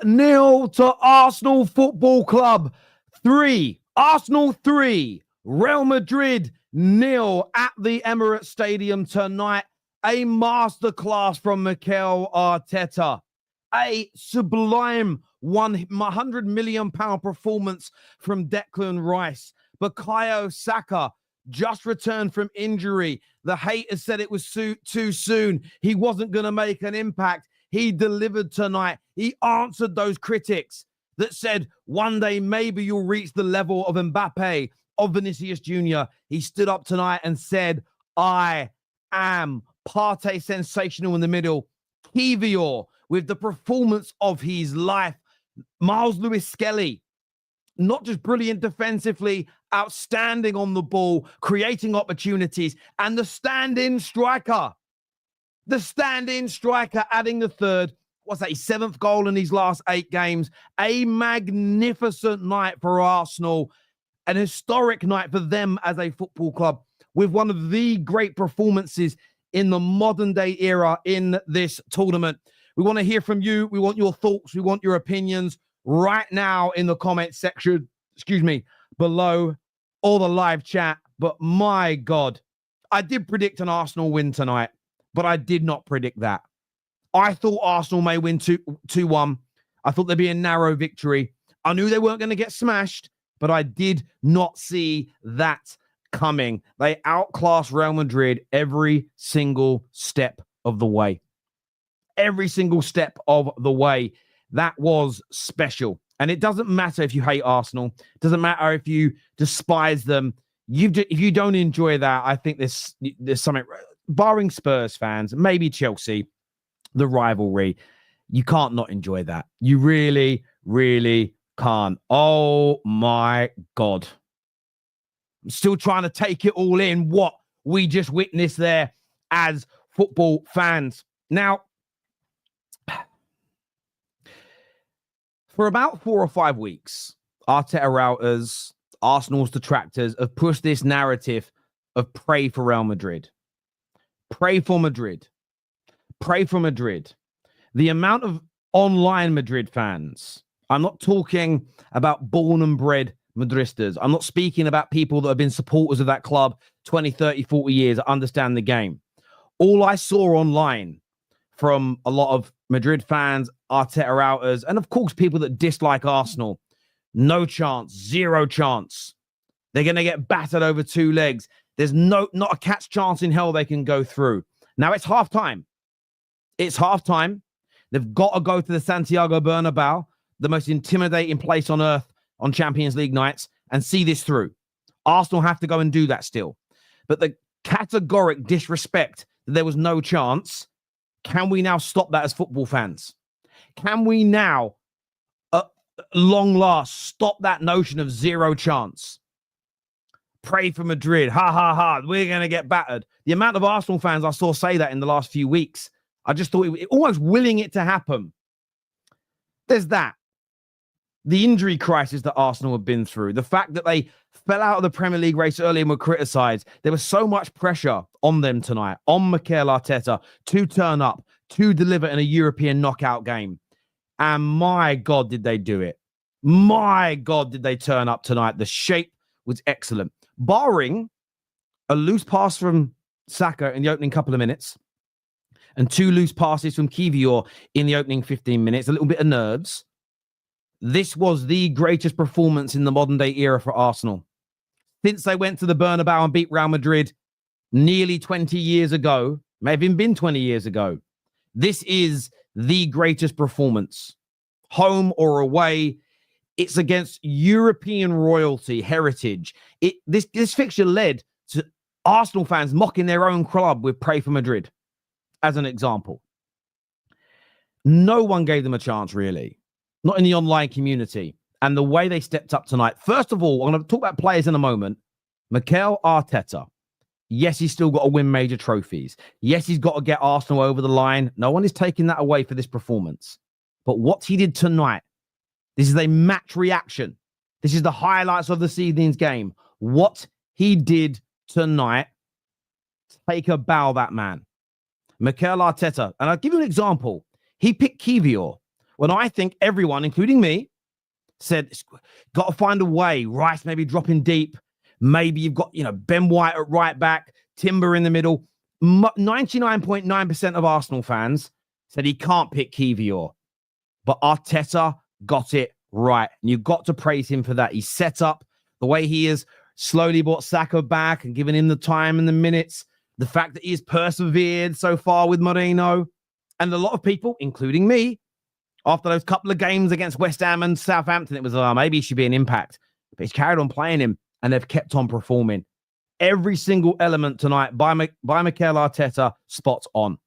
1-0 to Arsenal Football Club. 3. Arsenal 3. Real Madrid 0 at the Emirates Stadium tonight. A masterclass from Mikel Arteta. A sublime £100 million performance from Declan Rice. Bukayo Saka just returned from injury. The haters said it was too soon. He wasn't going to make an impact. He delivered tonight. He answered those critics that said one day maybe you'll reach the level of Mbappe, of Vinicius Jr. He stood up tonight and said, I am Partey sensational in the middle. Kivior with the performance of his life. Miles Lewis-Skelly, not just brilliant defensively, outstanding on the ball, creating opportunities, and the stand-in striker. The stand-in striker adding the third. What's that? His 7th goal in these last 8 games. A magnificent night for Arsenal. An historic night for them as a football club with one of the great performances in the modern day era in this tournament. We want to hear from you. We want your thoughts. We want your opinions right now in the comment section, below or the live chat. But my God, I did predict an Arsenal win tonight, but I did not predict that. I thought Arsenal may win 2-1. I thought there'd be a narrow victory. I knew they weren't going to get smashed, but I did not see that coming. They outclassed Real Madrid every single step of the way. Every single step of the way. That was special. And it doesn't matter if you hate Arsenal. It doesn't matter if you despise them. If you don't enjoy that, I think there's something, barring Spurs fans, maybe Chelsea, the rivalry, you can't not enjoy that. You really, really can't. Oh my God. I'm still trying to take it all in, what we just witnessed there as football fans. Now, for about 4 or 5 weeks, Arteta routers, Arsenal's detractors have pushed this narrative of pray for Real Madrid. Pray for Madrid. Pray for Madrid. The amount of online Madrid fans, I'm not talking about born and bred Madristas. I'm not speaking about people that have been supporters of that club 20, 30, 40 years that understand the game. All I saw online from a lot of Madrid fans, Arteta routers, and of course people that dislike Arsenal, no chance, 0 chance. They're going to get battered over 2 legs. There's not a cat's chance in hell they can go through. Now it's halftime. It's halftime. They've got to go to the Santiago Bernabeu, the most intimidating place on earth on Champions League nights, and see this through. Arsenal have to go and do that still. But the categoric disrespect that there was no chance, can we now stop that as football fans? Can we now, at long last, stop that notion of 0 chance? Pray for Madrid. Ha, ha, ha. We're going to get battered. The amount of Arsenal fans I saw say that in the last few weeks, I just thought it almost willing it to happen. There's that. The injury crisis that Arsenal have been through. The fact that they fell out of the Premier League race early and were criticised. There was so much pressure on them tonight, on Mikel Arteta, to turn up, to deliver in a European knockout game. And my God, did they do it. My God, did they turn up tonight. The shape was excellent. Barring a loose pass from Saka in the opening couple of minutes and 2 loose passes from Kivior in the opening 15 minutes, a little bit of nerves. This was the greatest performance in the modern day era for Arsenal. Since they went to the Bernabeu and beat Real Madrid nearly 20 years ago, may have even been 20 years ago, this is the greatest performance. Home or away, it's against European royalty, heritage. This fixture led to Arsenal fans mocking their own club with Pray for Madrid, as an example. No one gave them a chance, really. Not in the online community. And the way they stepped up tonight. First of all, I'm going to talk about players in a moment. Mikel Arteta. Yes, he's still got to win major trophies. Yes, he's got to get Arsenal over the line. No one is taking that away for this performance. But what he did tonight, this is a match reaction. This is the highlights of this evening's game. What he did tonight, take a bow, that man. Mikel Arteta. And I'll give you an example. He picked Kivior. when I think everyone, including me, said, got to find a way. Rice maybe dropping deep. Maybe you've got, Ben White at right back, Timber in the middle. 99.9% of Arsenal fans said he can't pick Kivior. But Arteta got it right. And you've got to praise him for that. He's set up the way he has slowly brought Saka back and given him the time and the minutes. The fact that he has persevered so far with Moreno. And a lot of people, including me, after those couple of games against West Ham and Southampton, it was, maybe he should be an impact. But he's carried on playing him, and they've kept on performing. Every single element tonight by Mikel Arteta, spot on.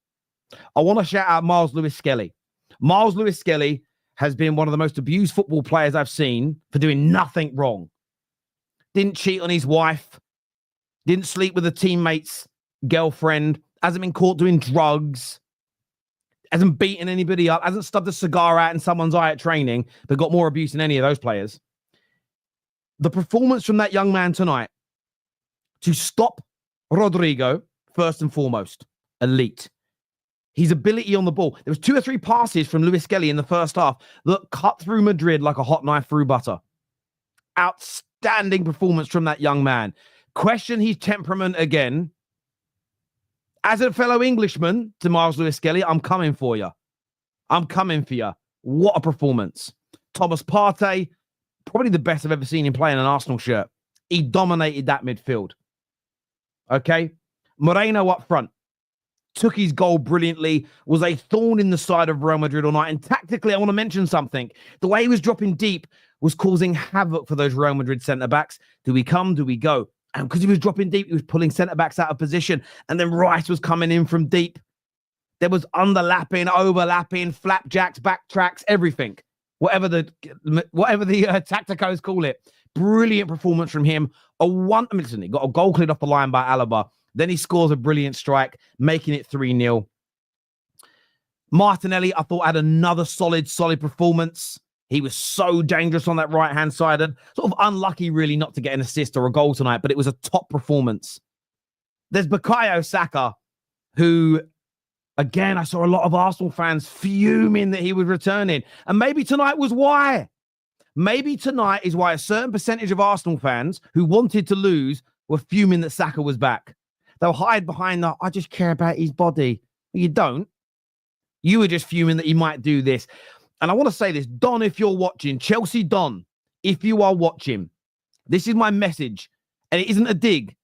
I want to shout out Miles Lewis-Skelly. Miles Lewis-Skelly has been one of the most abused football players I've seen for doing nothing wrong. Didn't cheat on his wife. Didn't sleep with a teammate's girlfriend. Hasn't been caught doing drugs. Hasn't beaten anybody up. Hasn't stubbed a cigar out in someone's eye at training, but got more abuse than any of those players. The performance from that young man tonight to stop Rodrigo, first and foremost, elite. His ability on the ball. There was 2 or 3 passes from Lewis-Skelly in the first half that cut through Madrid like a hot knife through butter. Outstanding performance from that young man. Question his temperament again. As a fellow Englishman to Miles Lewis-Skelly, I'm coming for you. I'm coming for you. What a performance. Thomas Partey, probably the best I've ever seen him play in an Arsenal shirt. He dominated that midfield. Okay? Moreno up front. Took his goal brilliantly, was a thorn in the side of Real Madrid all night. And tactically, I want to mention something. The way he was dropping deep was causing havoc for those Real Madrid centre-backs. Do we come? Do we go? And because he was dropping deep, he was pulling centre-backs out of position. And then Rice was coming in from deep. There was underlapping, overlapping, flapjacks, backtracks, everything. Whatever the tacticos call it. Brilliant performance from him. Listen, he got a goal cleared off the line by Alaba. Then he scores a brilliant strike, making it 3-0. Martinelli, I thought, had another solid performance. He was so dangerous on that right-hand side and sort of unlucky, really, not to get an assist or a goal tonight, but it was a top performance. There's Bukayo Saka, who, again, I saw a lot of Arsenal fans fuming that he was returning. And maybe tonight was why. Maybe tonight is why a certain percentage of Arsenal fans who wanted to lose were fuming that Saka was back. They'll hide behind the, I just care about his body. You don't. You were just fuming that he might do this. And I want to say this, Don, if you're watching, Chelsea Don, if you are watching, this is my message, and it isn't a dig.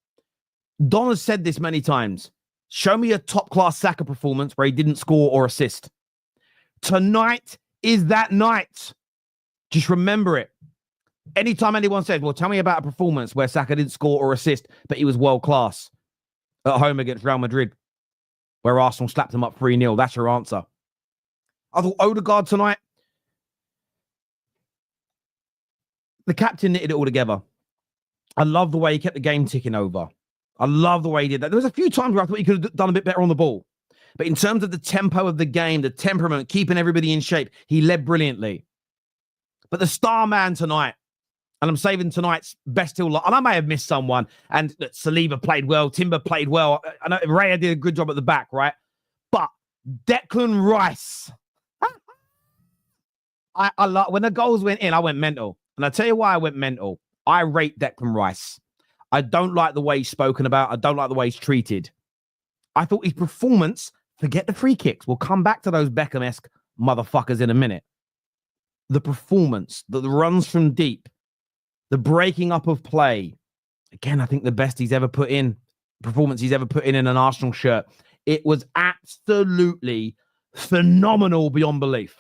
Don has said this many times. Show me a top-class Saka performance where he didn't score or assist. Tonight is that night. Just remember it. Anytime anyone says, well, tell me about a performance where Saka didn't score or assist, but he was world-class at home against Real Madrid, where Arsenal slapped them up 3-0. That's your answer. I thought Odegaard tonight, the captain knitted it all together. I love the way he kept the game ticking over. I love the way he did that. There was a few times where I thought he could have done a bit better on the ball. But in terms of the tempo of the game, the temperament, keeping everybody in shape, he led brilliantly. But the star man tonight, and I'm saving tonight's best till, and I may have missed someone, and Saliba played well, Timber played well. I know Raya did a good job at the back, right? But Declan Rice, I love, when the goals went in, I went mental. And I'll tell you why I went mental. I rate Declan Rice. I don't like the way he's spoken about. I don't like the way he's treated. I thought his performance, forget the free kicks. We'll come back to those Beckham-esque motherfuckers in a minute. The performance, the runs from deep, the breaking up of play. Again, I think the best he's ever put in, performance he's ever put in an Arsenal shirt. It was absolutely phenomenal beyond belief.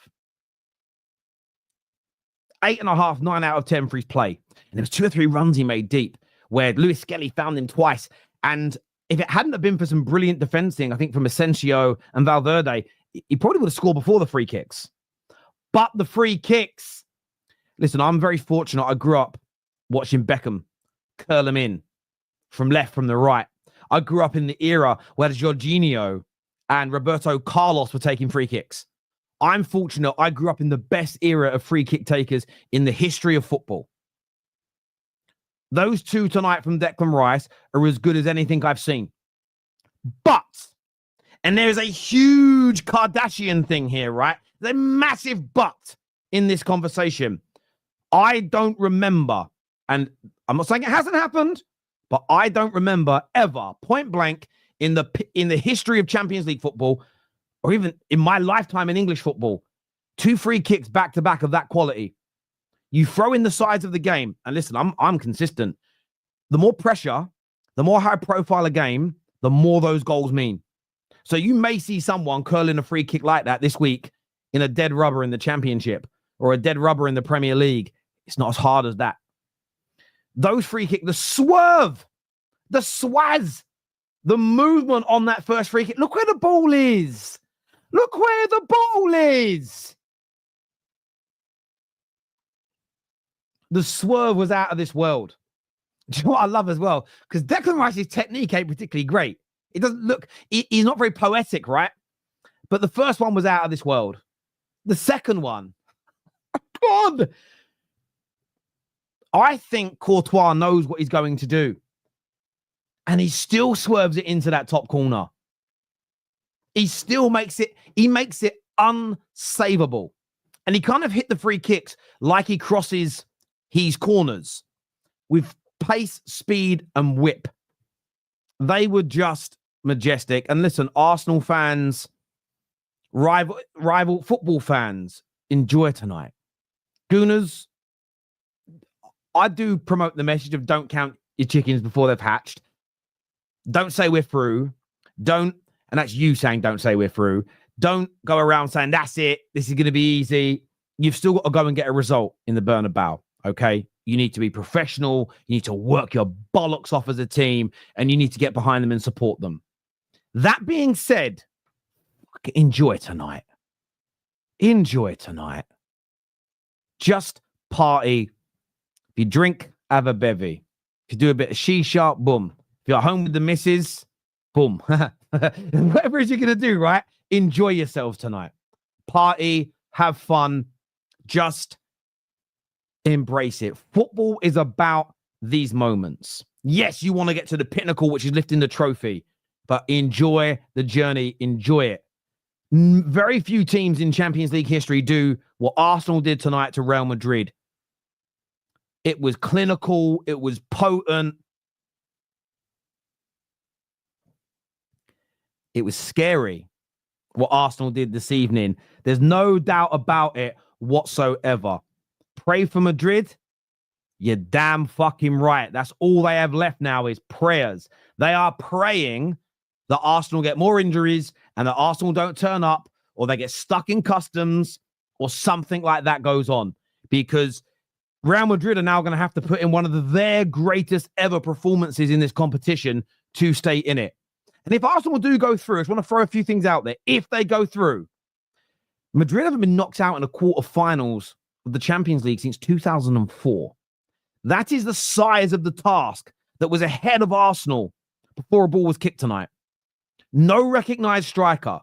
8.5, 9 out of 10 for his play. And there was 2 or 3 runs he made deep where Lewis-Skelly found him twice. And if it hadn't have been for some brilliant defending, I think from Asensio and Valverde, he probably would have scored before the free kicks. But the free kicks, listen, I'm very fortunate. I grew up watching Beckham curl them in from left, from the right. I grew up in the era where Jorginho and Roberto Carlos were taking free kicks. I'm fortunate I grew up in the best era of free kick takers in the history of football. Those 2 tonight from Declan Rice are as good as anything I've seen. But, and there's a huge Kardashian thing here, right? There's a massive but in this conversation. I don't remember, and I'm not saying it hasn't happened, but I don't remember ever, point blank, in the history of Champions League football, or even in my lifetime in English football, 2 free kicks back to back of that quality. You throw in the sides of the game, and listen, I'm consistent. The more pressure, the more high profile a game, the more those goals mean. So you may see someone curling a free kick like that this week in a dead rubber in the Championship or a dead rubber in the Premier League. It's not as hard as that. Those free kick, the swerve, the swaz, the movement on that first free kick. Look where the ball is. Look where the ball is. The swerve was out of this world. Do you know what I love as well? Because Declan Rice's technique ain't particularly great. It doesn't look, he's not very poetic, right? But the first one was out of this world. The second one, God, I think Courtois knows what he's going to do. And he still swerves it into that top corner. He still makes it unsavable. And he kind of hit the free kicks like he crosses his corners with pace, speed, and whip. They were just majestic. And listen, Arsenal fans, rival football fans, enjoy tonight. Gooners, I do promote the message of don't count your chickens before they've hatched. Don't say we're through. And that's you saying don't say we're through. Don't go around saying that's it. This is going to be easy. You've still got to go and get a result in the Bernabeu, okay? You need to be professional. You need to work your bollocks off as a team, and you need to get behind them and support them. That being said, enjoy tonight. Enjoy tonight. Just party. If you drink, have a bevy. If you do a bit of shisha, boom. If you're at home with the missus, boom. Whatever it is you're going to do, right? Enjoy yourselves tonight. Party, have fun. Just embrace it. Football is about these moments. Yes, you want to get to the pinnacle, which is lifting the trophy, but enjoy the journey. Enjoy it. Very few teams in Champions League history do what Arsenal did tonight to Real Madrid. It was clinical. It was potent. It was scary what Arsenal did this evening. There's no doubt about it whatsoever. Pray for Madrid. You're damn fucking right. That's all they have left now is prayers. They are praying that Arsenal get more injuries and that Arsenal don't turn up or they get stuck in customs or something like that goes on, because Real Madrid are now going to have to put in one of their greatest ever performances in this competition to stay in it. And if Arsenal do go through, I just want to throw a few things out there. If they go through, Madrid haven't been knocked out in the quarterfinals of the Champions League since 2004. That is the size of the task that was ahead of Arsenal before a ball was kicked tonight. No recognized striker.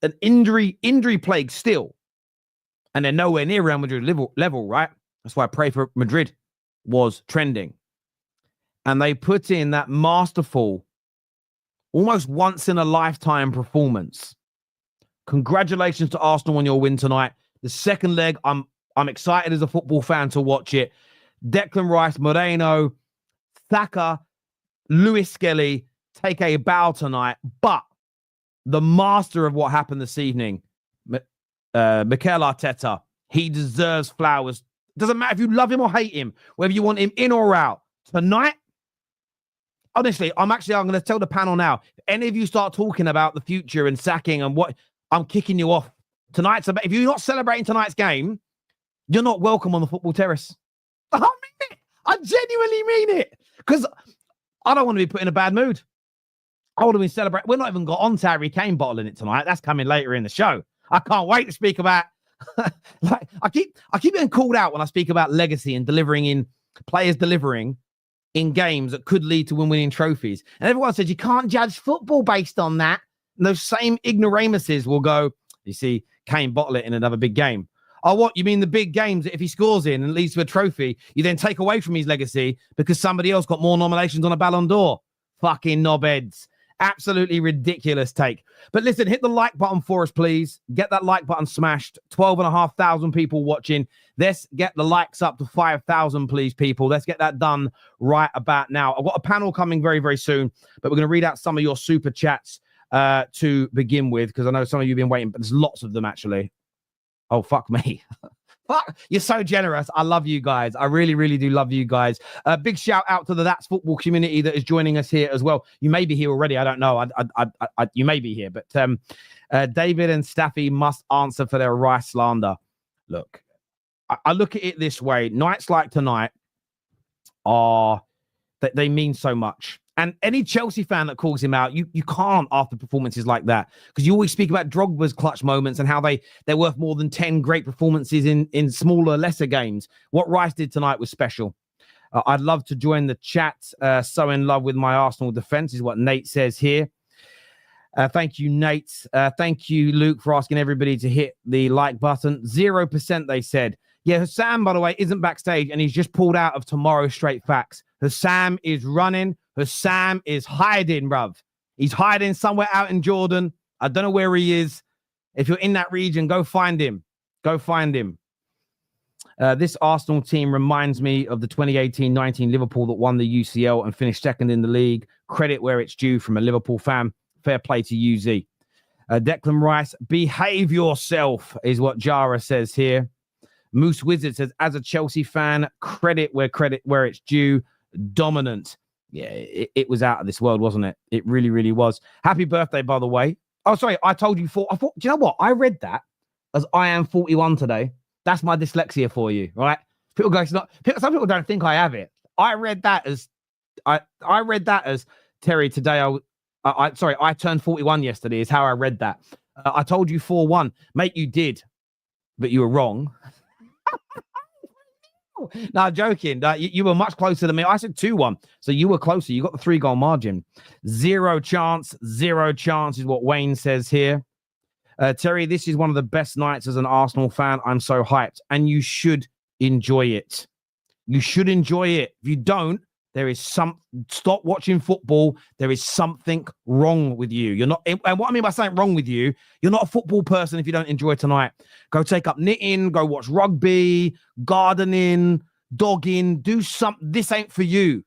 An injury plague still. And they're nowhere near Real Madrid level, right? That's why I Pray for Madrid was trending. And they put in that masterful, almost once-in-a-lifetime performance. Congratulations to Arsenal on your win tonight. The second leg, I'm excited as a football fan to watch it. Declan Rice, Moreno, Saka, Lewis Skelly take a bow tonight. But the master of what happened this evening, Mikel Arteta, he deserves flowers. Doesn't matter if you love him or hate him, whether you want him in or out. Tonight, honestly, I'm going to tell the panel now. If any of you start talking about the future and sacking and what, I'm kicking you off. Tonight's about, if you're not celebrating tonight's game, you're not welcome on the Football Terrace. I mean it. I genuinely mean it. Because I don't want to be put in a bad mood. I want to be celebrating. We're not even got on to Harry Kane bottling it tonight. That's coming later in the show. I can't wait to speak about like I keep getting called out when I speak about legacy and players delivering in games that could lead to winning trophies. And everyone says you can't judge football based on that. And those same ignoramuses will go, you see, Kane bottle it in another big game. Oh, what? You mean the big games that if he scores in and leads to a trophy, you then take away from his legacy because somebody else got more nominations on a Ballon d'Or? Fucking knobheads. Absolutely ridiculous take. But listen, hit the like button for us, please. Get that like button smashed. 12,500 people watching. Let's get the likes up to 5,000, please, people. Let's get that done right about now. I've got a panel coming very, very soon, but we're going to read out some of your super chats to begin with, because I know some of you have been waiting, but there's lots of them, actually. Oh, fuck me. Fuck, you're so generous. I love you guys. I really, really do love you guys. Big shout out to the That's Football community that is joining us here as well. You may be here already. I don't know. You may be here, but David and Staffy must answer for their Rice slander. Look, I look at it this way. Nights like tonight they mean so much. And any Chelsea fan that calls him out, you can't after performances like that, because you always speak about Drogba's clutch moments and how they're worth more than 10 great performances in smaller, lesser games. What Rice did tonight was special. I'd love to join the chat. So in love with my Arsenal defense is what Nate says here. Thank you, Nate. Thank you, Luke, for asking everybody to hit the like button. 0%, they said. Yeah, Hussam, by the way, isn't backstage, and he's just pulled out of Tomorrow's Straight Facts. Hussam is running. Hussam is hiding, bruv. He's hiding somewhere out in Jordan. I don't know where he is. If you're in that region, go find him. Go find him. This Arsenal team reminds me of the 2018-19 Liverpool that won the UCL and finished second in the league. Credit where it's due from a Liverpool fan. Fair play to UZ. Declan Rice, behave yourself, is what Jara says here. Moose Wizard says, as a Chelsea fan, credit where it's due. Dominant. Yeah, it was out of this world, wasn't it? It really, really was. Happy birthday, by the way. Oh, sorry, I told you I thought, do you know what? I read that as I am 41 today. That's my dyslexia for you, right? People go, some people don't think I have it. I read that as Terry today. I turned 41 yesterday is how I read that. I told you 4-1. Mate, you did, but you were wrong. No, joking. You were much closer than me. I said 2-1. So you were closer. You got the 3-goal margin. Zero chance is what Wayne says here. Terry, this is one of the best nights as an Arsenal fan. I'm so hyped. And you should enjoy it. You should enjoy it. If you don't, stop watching football. There is something wrong with you. You're not, and what I mean by saying wrong with you, you're not a football person if you don't enjoy tonight. Go take up knitting, go watch rugby, gardening, dogging, do something. This ain't for you.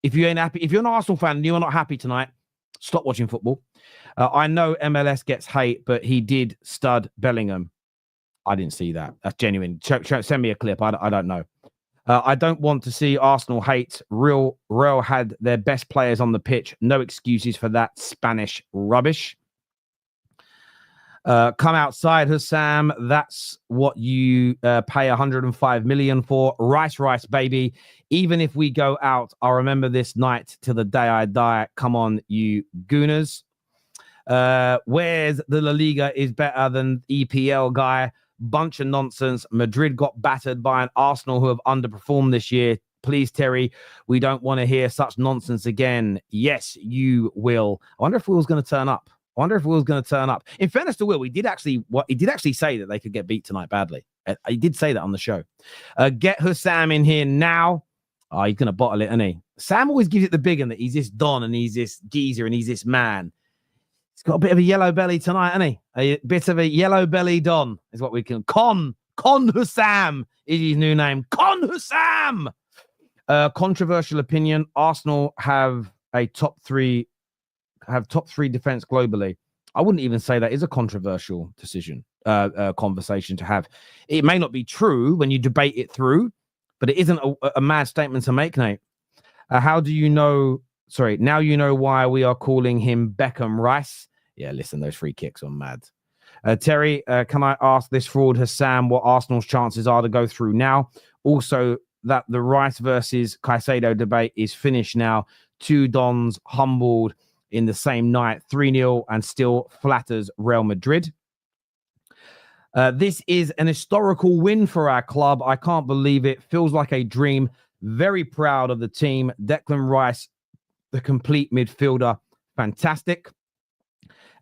If you ain't happy, if you're an Arsenal fan and you're not happy tonight, stop watching football. I know MLS gets hate, but he did stud Bellingham. I didn't see that. That's genuine. Send me a clip. I don't know. I don't want to see Arsenal hate. Real had their best players on the pitch. No excuses for that Spanish rubbish. Come outside, Hussam. That's what you pay 105 million for. Rice, baby. Even if we go out, I'll remember this night till the day I die. Come on, you Gooners. Where's the La Liga is better than EPL guy? Bunch of nonsense. Madrid got battered by an Arsenal who have underperformed this year. Please, Terry, we don't want to hear such nonsense again. Yes, you will. I wonder if Will's going to turn up. In fairness to Will, he did actually say that they could get beat tonight badly. He did say that on the show. Get Hussam in here now. Oh, he's going to bottle it, isn't he? Sam always gives it the big one that he's this Don and he's this geezer and he's this man. He's got a bit of a yellow belly tonight, hasn't he? A bit of a yellow belly Don is what we can. Con Hussam is his new name. Con Hussam. Controversial opinion. Arsenal have top three defense globally. I wouldn't even say that is a controversial conversation to have. It may not be true when you debate it through, but it isn't a mad statement to make, Nate. How do you know? Sorry, now you know why we are calling him Beckham Rice. Yeah, listen, those free kicks are mad. Terry, can I ask this fraud Hussam what Arsenal's chances are to go through now? Also, that the Rice versus Caicedo debate is finished now. Two Dons humbled in the same night, 3-0, and still flatters Real Madrid. This is an historical win for our club. I can't believe it. Feels like a dream. Very proud of the team. Declan Rice, the complete midfielder. Fantastic.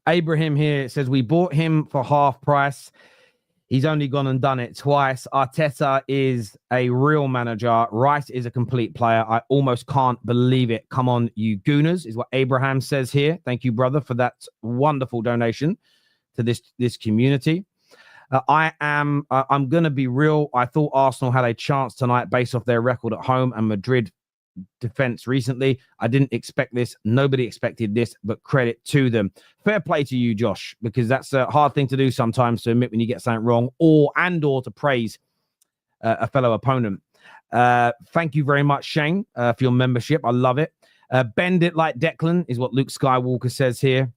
Abraham here says, we bought him for half price. He's only gone and done it twice. Arteta is a real manager. Rice is a complete player. I almost can't believe it. Come on, you Gooners, is what Abraham says here. Thank you, brother, for that wonderful donation to this community. I'm going to be real. I thought Arsenal had a chance tonight based off their record at home and Madrid defense recently. I didn't expect this. Nobody expected this, but credit to them. Fair play to you, Josh, because that's a hard thing to do sometimes, to admit when you get something wrong or to praise a fellow opponent. Thank you very much, Shane, for your membership. I love it. Bend it like Declan is what Luke Skywalker says here.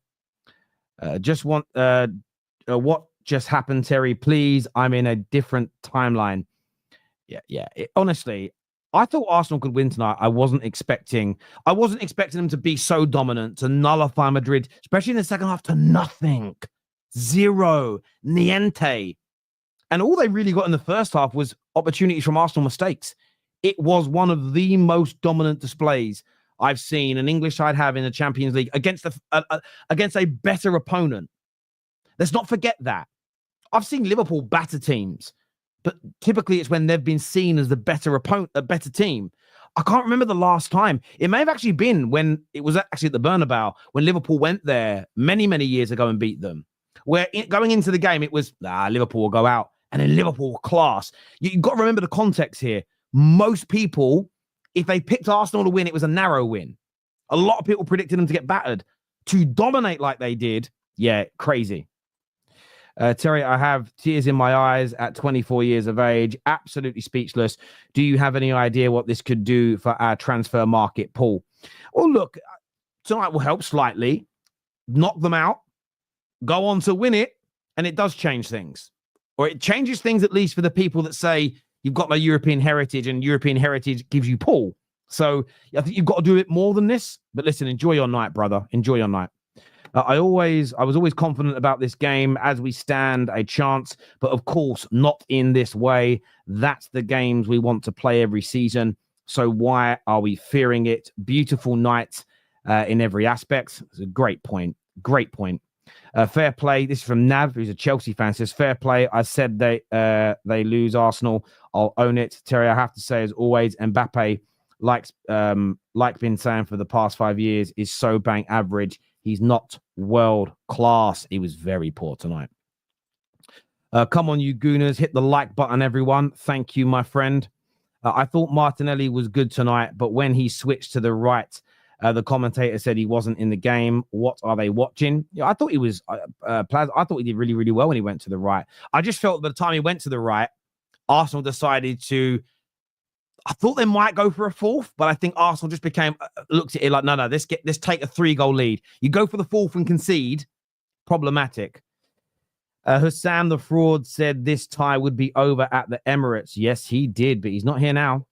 What just happened, Terry? Please, I'm in a different timeline. Yeah. Honestly, I thought Arsenal could win tonight. I wasn't expecting them to be so dominant, to nullify Madrid, especially in the second half, to nothing. Zero. Niente. And all they really got in the first half was opportunities from Arsenal mistakes. It was one of the most dominant displays I've seen an English side have in the Champions League against a better opponent. Let's not forget that. I've seen Liverpool batter teams, but typically it's when they've been seen as the better opponent, a better team. I can't remember the last time. It may have actually been when it was actually at the Bernabeu, when Liverpool went there many, many years ago and beat them. Where going into the game, it was, Liverpool will go out. And then Liverpool were class. You've got to remember the context here. Most people, if they picked Arsenal to win, it was a narrow win. A lot of people predicted them to get battered. To dominate like they did, crazy. Terry, I have tears in my eyes at 24 years of age. Absolutely speechless. Do you have any idea what this could do for our transfer market, Paul? Well, look, tonight will help slightly. Knock them out. Go on to win it. And it does change things. Or it changes things at least for the people that say you've got my European heritage and European heritage gives you Paul. So I think you've got to do it more than this. But listen, enjoy your night, brother. Enjoy your night. I was always confident about this game as we stand a chance, but of course not in this way. That's the games we want to play every season. So why are we fearing it? Beautiful night in every aspect. It's a great point. Great point. Fair play. This is from Nav, who's a Chelsea fan. Says fair play. I said they lose Arsenal. I'll own it. Terry, I have to say, as always, Mbappe, like been saying for the past 5 years, is so bang average. He's not world class. He was very poor tonight. Come on, you Gooners. Hit the like button, everyone. Thank you, my friend. I thought Martinelli was good tonight, but when he switched to the right, the commentator said he wasn't in the game. What are they watching? Yeah, I thought he was. I thought he did really, really well when he went to the right. I just felt by the time he went to the right, Arsenal decided to. I thought they might go for a fourth, but I think Arsenal just looked at it like, no, let's take a 3-goal lead. You go for the fourth and concede, problematic. Hussam the fraud said this tie would be over at the Emirates. Yes, he did, but he's not here now.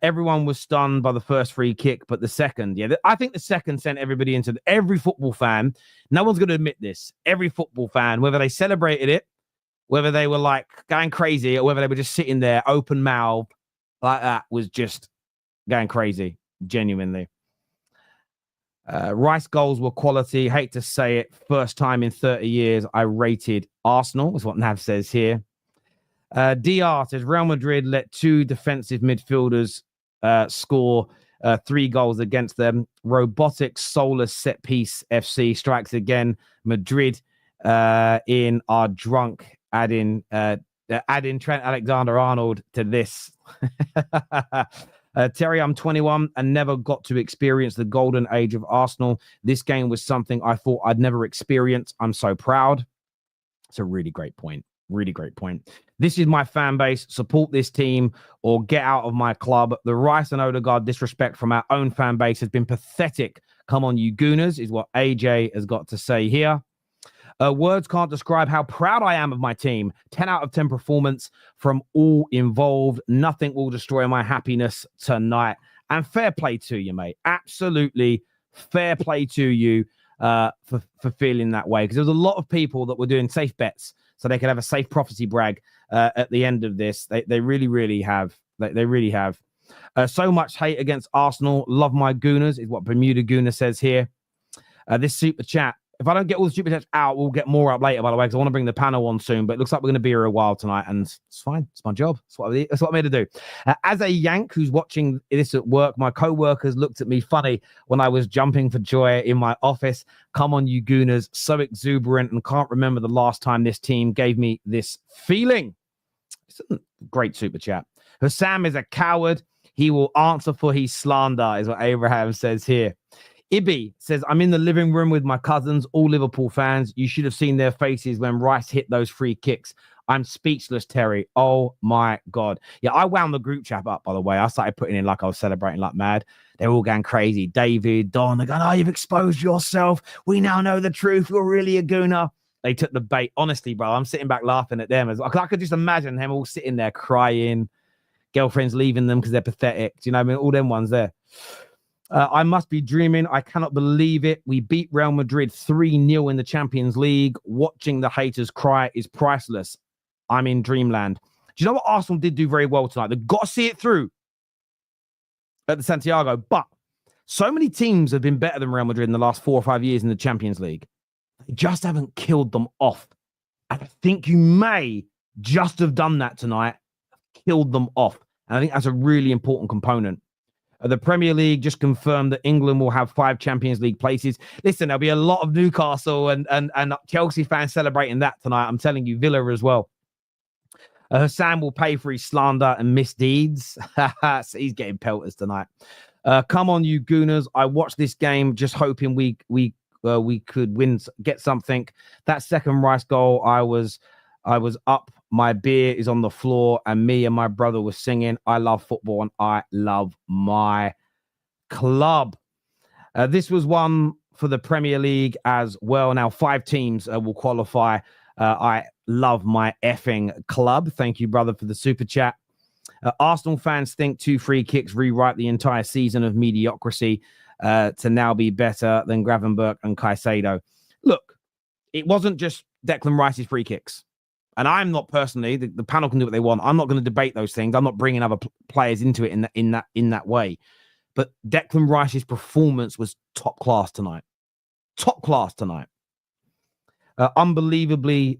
Everyone was stunned by the first free kick, but the second, I think the second sent everybody into every football fan. No one's going to admit this. Every football fan, whether they celebrated it, whether they were like going crazy, or whether they were just sitting there open mouth like that, was just going crazy, genuinely. Rice goals were quality. Hate to say it. First time in 30 years I rated Arsenal, is what Nav says here. DR says Real Madrid let 2 defensive midfielders score 3 goals against them. Robotic, soulless set piece FC strikes again. Madrid in our drunk. Add in Trent Alexander-Arnold to this. Terry, I'm 21 and never got to experience the golden age of Arsenal. This game was something I thought I'd never experience. I'm so proud. It's a really great point. Really great point. This is my fan base. Support this team or get out of my club. The Rice and Odegaard disrespect from our own fan base has been pathetic. Come on, you Gooners, is what AJ has got to say here. Words can't describe how proud I am of my team. 10 out of 10 performance from all involved. Nothing will destroy my happiness tonight. And fair play to you, mate. Absolutely fair play to you for feeling that way. Because there's a lot of people that were doing safe bets so they could have a safe prophecy brag at the end of this. They really, really have. They really have. So much hate against Arsenal. Love my Gooners, is what Bermuda Gooner says here. This super chat If I don't get all the super chats out, we'll get more up later, by the way, because I want to bring the panel on soon. But it looks like we're going to be here a while tonight, and it's fine. It's my job. That's what I'm here to do. As a Yank who's watching this at work, my co-workers looked at me funny when I was jumping for joy in my office. Come on, you Gooners. So exuberant, and can't remember the last time this team gave me this feeling. It's a great super chat. Hussam is a coward. He will answer for his slander, is what Abraham says here. Ibby says, I'm in the living room with my cousins, all Liverpool fans. You should have seen their faces when Rice hit those free kicks. I'm speechless, Terry. Oh, my God. Yeah, I wound the group chat up, by the way. I started putting in like I was celebrating like mad. They're all going crazy. David, Don, they're going, oh, you've exposed yourself. We now know the truth. You're really a gooner. They took the bait. Honestly, bro, I'm sitting back laughing at them. I could just imagine them all sitting there crying, girlfriends leaving them because they're pathetic. Do you know what I mean? All them ones there. I must be dreaming. I cannot believe it. We beat Real Madrid 3-0 in the Champions League. Watching the haters cry is priceless. I'm in dreamland. Do you know what Arsenal did do very well tonight? They've got to see it through at the Santiago. But so many teams have been better than Real Madrid in the last 4 or 5 years in the Champions League. They just haven't killed them off. And I think you may just have done that tonight, killed them off. And I think that's a really important component. The Premier League just confirmed that England will have 5 Champions League places. Listen, there'll be a lot of Newcastle and Chelsea fans celebrating that tonight. I'm telling you, Villa as well. Hassan will pay for his slander and misdeeds. So he's getting pelters tonight. Come on, you Gooners. I watched this game just hoping we could win, get something. That second Rice goal, I was up. My beer is on the floor, and me and my brother were singing, I love football and I love my club. This was one for the Premier League as well. Now 5 teams will qualify. I love my effing club. Thank you, brother, for the super chat. Arsenal fans think 2 free kicks rewrite the entire season of mediocrity to now be better than Gravenberch and Caicedo. Look, it wasn't just Declan Rice's free kicks. And I'm not personally, the panel can do what they want. I'm not going to debate those things. I'm not bringing other players into it in that way. But Declan Rice's performance was top class tonight. Top class tonight. Unbelievable,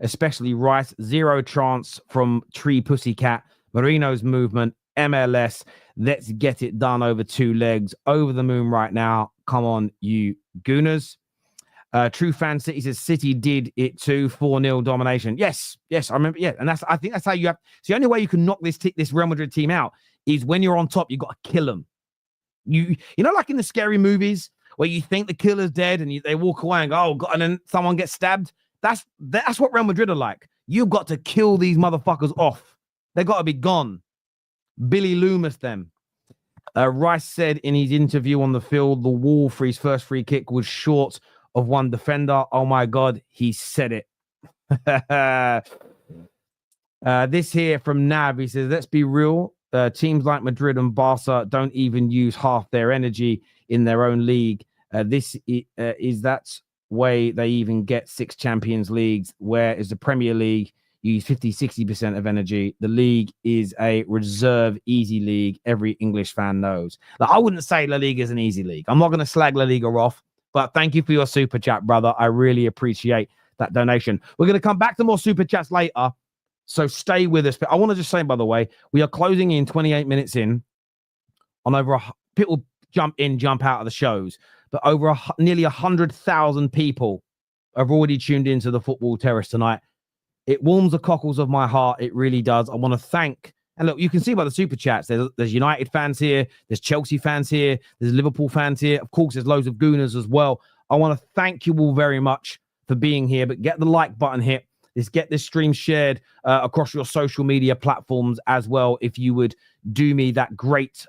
especially Rice. 0 chance from Tree Pussycat. Marino's movement, MLS. Let's get it done over 2 legs. Over the moon right now. Come on, you Gooners. True Fan City says City did it too. 4-0 domination. Yes, I remember. Yeah, and I think that's how you have. It's the only way you can knock this Real Madrid team out is when you're on top. You got to kill them. You know, like in the scary movies where you think the killer's dead and they walk away and go, oh God, and then someone gets stabbed. That's what Real Madrid are like. You've got to kill these motherfuckers off. They got to be gone. Billy Loomis them. Rice said in his interview on the field, the wall for his first free kick was short of one defender. Oh my God, he said it. This here from Nav, he says, let's be real. Teams like Madrid and Barca don't even use half their energy in their own league. This is that way they even get 6 Champions Leagues, whereas the Premier League use 50-60% of energy. The league is a reserve easy league. Every English fan knows. Like, I wouldn't say La Liga is an easy league. I'm not going to slag La Liga off. But thank you for your super chat, brother. I really appreciate that donation. We're going to come back to more super chats later, so stay with us. But I want to just say, by the way, we are closing in 28 minutes in on people jump in, jump out of the shows, but nearly 100,000 people have already tuned into the Football Terrace tonight. It warms the cockles of my heart. It really does. I want to thank. And look, you can see by the super chats, there's United fans here, there's Chelsea fans here, there's Liverpool fans here. Of course, there's loads of Gooners as well. I want to thank you all very much for being here, but get the like button hit. Let's get this stream shared across your social media platforms as well, if you would do me that great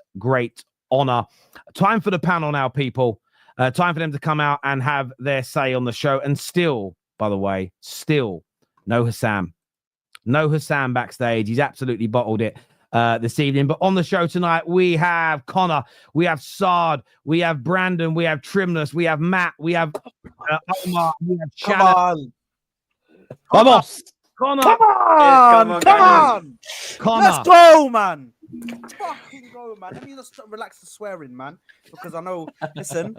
honor. Time for the panel now, people. Time for them to come out and have their say on the show. And still, by the way, no Hassam. No Hassam backstage. He's absolutely bottled it this evening. But on the show tonight, we have Connor, we have Saad, we have Brandon, we have Trimless, we have Matt, we have Omar, we have Shannon. Come on. Connor. Come on. Connor. Let's go, man. Fucking go, man. Let me just relax the swearing, man, because I know. Listen,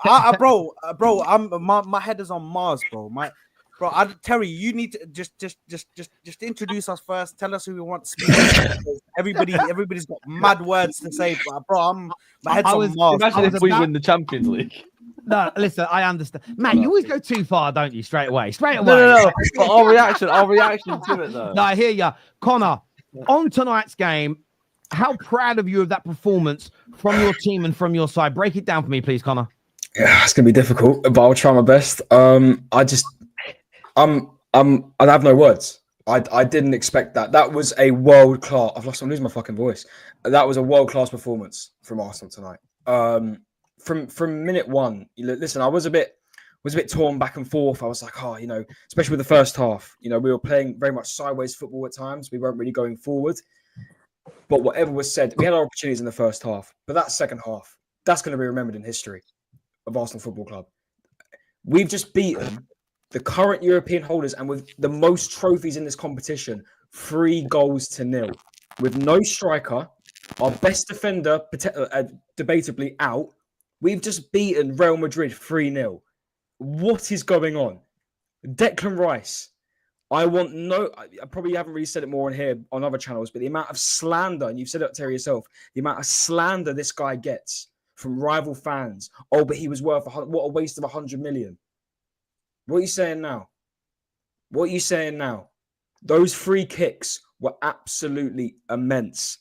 bro, my head is on Mars, bro. Terry, you need to just introduce us first. Tell us who we want to speak. Everybody's got mad words to say, but bro, my head's on Mars. Imagine if we win the Champions League. No, listen, I understand. Man, you always go too far, don't you? Straight away. No. But our reaction to it, though. No, I hear you. Connor, on tonight's game, how proud of you of that performance from your team and from your side? Break it down for me, please, Connor. Yeah, it's gonna be difficult, but I'll try my best. I have no words. I didn't expect that. That was a world class. I'm losing my fucking voice. That was a world class performance from Arsenal tonight. From minute one, listen, I was a bit torn back and forth. I was like, especially with the first half, we were playing very much sideways football at times. We weren't really going forward. But whatever was said, we had our opportunities in the first half. But that second half, that's going to be remembered in history of Arsenal Football Club. We've just beaten the current European holders and with the most trophies in this competition, 3-0 with no striker, our best defender debatably out. We've just beaten Real Madrid 3-0. What is going on? Declan Rice. I probably haven't really said it more on here on other channels, but the amount of slander, and you've said it, Terry, yourself, the amount of slander this guy gets from rival fans. Oh, but he was worth what a waste of 100 million. What are you saying now? Those free kicks were absolutely immense.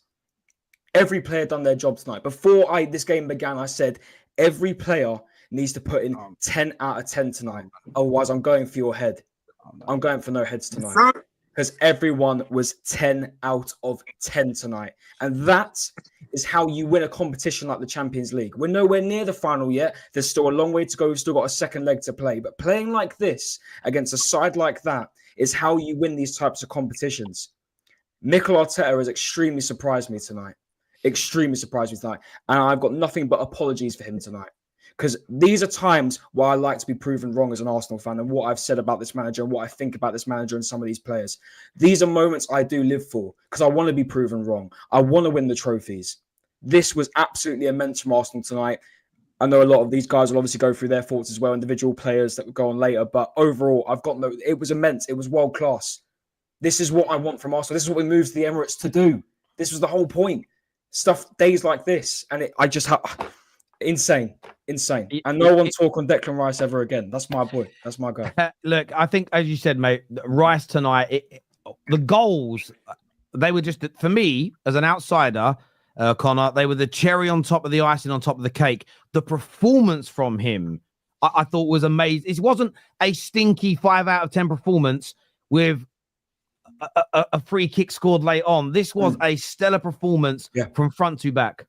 Every player done their job tonight. Before this game began, I said every player needs to put in 10 out of 10 tonight. Otherwise, I'm going for your head. I'm going for no heads tonight. Because everyone was 10 out of 10 tonight. And that is how you win a competition like the Champions League. We're nowhere near the final yet. There's still a long way to go. We've still got a second leg to play. But playing like this against a side like that is how you win these types of competitions. Mikel Arteta has extremely surprised me tonight. And I've got nothing but apologies for him tonight. Because these are times where I like to be proven wrong as an Arsenal fan and what I've said about this manager and what I think about this manager and some of these players. These are moments I do live for because I want to be proven wrong. I want to win the trophies. This was absolutely immense from Arsenal tonight. I know a lot of these guys will obviously go through their thoughts as well, individual players that will go on later. But overall, it was immense. It was world class. This is what I want from Arsenal. This is what we moved to the Emirates to do. This was the whole point. Days like this. And I just have... Insane. And no one talk on Declan Rice ever again. That's my boy. That's my guy. Look, I think, as you said, mate, Rice tonight, the goals, they were just, for me, as an outsider, Connor, they were the cherry on top of the icing on top of the cake. The performance from him, I thought was amazing. It wasn't a stinky 5 out of 10 performance with a free kick scored late on. This was a stellar performance from front to back.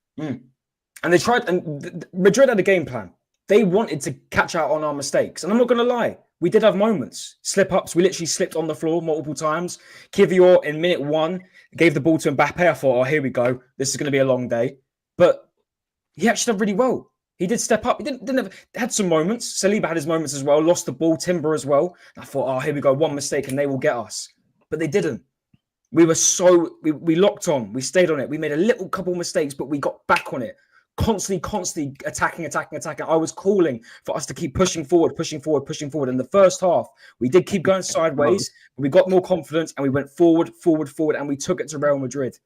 And they tried, and Madrid had a game plan. They wanted to catch out on our mistakes. And I'm not going to lie, we did have moments, slip-ups. We literally slipped on the floor multiple times. Kivior in minute 1 gave the ball to Mbappe. I thought, here we go. This is going to be a long day. But he actually did really well. He did step up. He had some moments. Saliba had his moments as well. Lost the ball. Timber as well. And I thought, here we go. One mistake and they will get us. But they didn't. We locked on. We stayed on it. We made a couple mistakes, but we got back on it. Constantly attacking. I was calling for us to keep pushing forward. In the first half, we did keep going sideways, but we got more confidence and we went forward, and we took it to Real Madrid.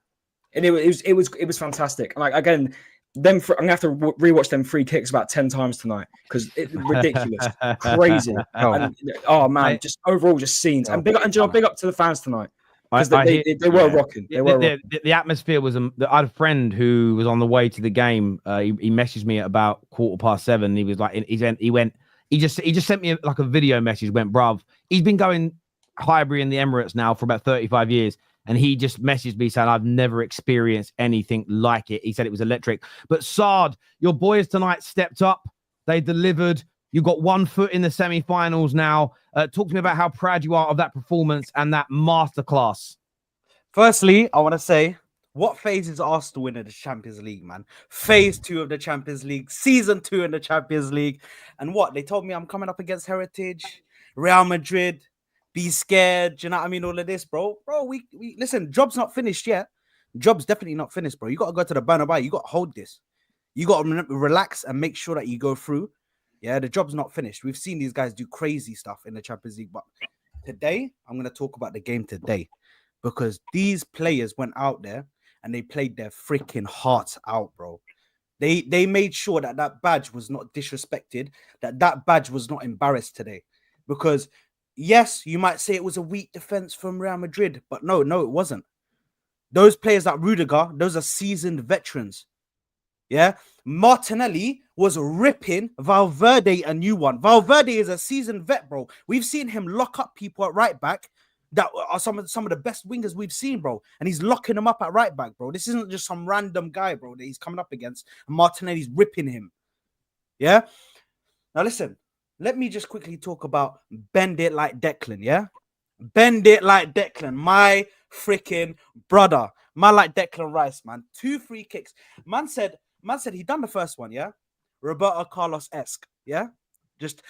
And it was fantastic. And again, I'm gonna have to rewatch them free kicks about 10 times tonight because it's ridiculous, crazy. Just overall, just scenes. And big up to the fans tonight. Because they were rocking. The atmosphere was. I had a friend who was on the way to the game. He messaged me at about 7:15. He was like, he just sent me like a video message. Went, bruv, he's been going Highbury in the Emirates now for about 35 years, and he just messaged me saying, I've never experienced anything like it. He said it was electric. But Saad, your boys tonight stepped up. They delivered. You got 1 foot in the semi-finals now. Talk to me about how proud you are of that performance and that masterclass. Firstly, I want to say, what phase is Arsenal in the Champions League, man? Phase 2 of the Champions League, season 2 in the Champions League. And what? They told me I'm coming up against Heritage, Real Madrid, be scared. Do you know what I mean? All of this, bro. We listen, job's not finished yet. Job's definitely not finished, bro. You got to go to the Bernabeu. You got to hold this. You got to relax and make sure that you go through. Yeah, the job's not finished. We've seen these guys do crazy stuff in the Champions League, but today I'm going to talk about the game today because these players went out there and they played their freaking hearts out, bro. They made sure that that badge was not disrespected, that badge was not embarrassed today. Because, yes, you might say it was a weak defense from Real Madrid, but no, it wasn't. Those players like Rudiger, those are seasoned veterans. Yeah, Martinelli was ripping Valverde a new one. Valverde is a seasoned vet, bro. We've seen him lock up people at right back that are some of the best wingers we've seen, bro. And he's locking them up at right back, bro. This isn't just some random guy, bro, that he's coming up against. And Martinelli's ripping him. Yeah. Now listen, let me just quickly talk about bend it like Declan. Yeah, bend it like Declan, my freaking brother. Man like Declan Rice, man. 2 free kicks. Man said he done the first one, yeah? Roberto Carlos-esque, yeah? Just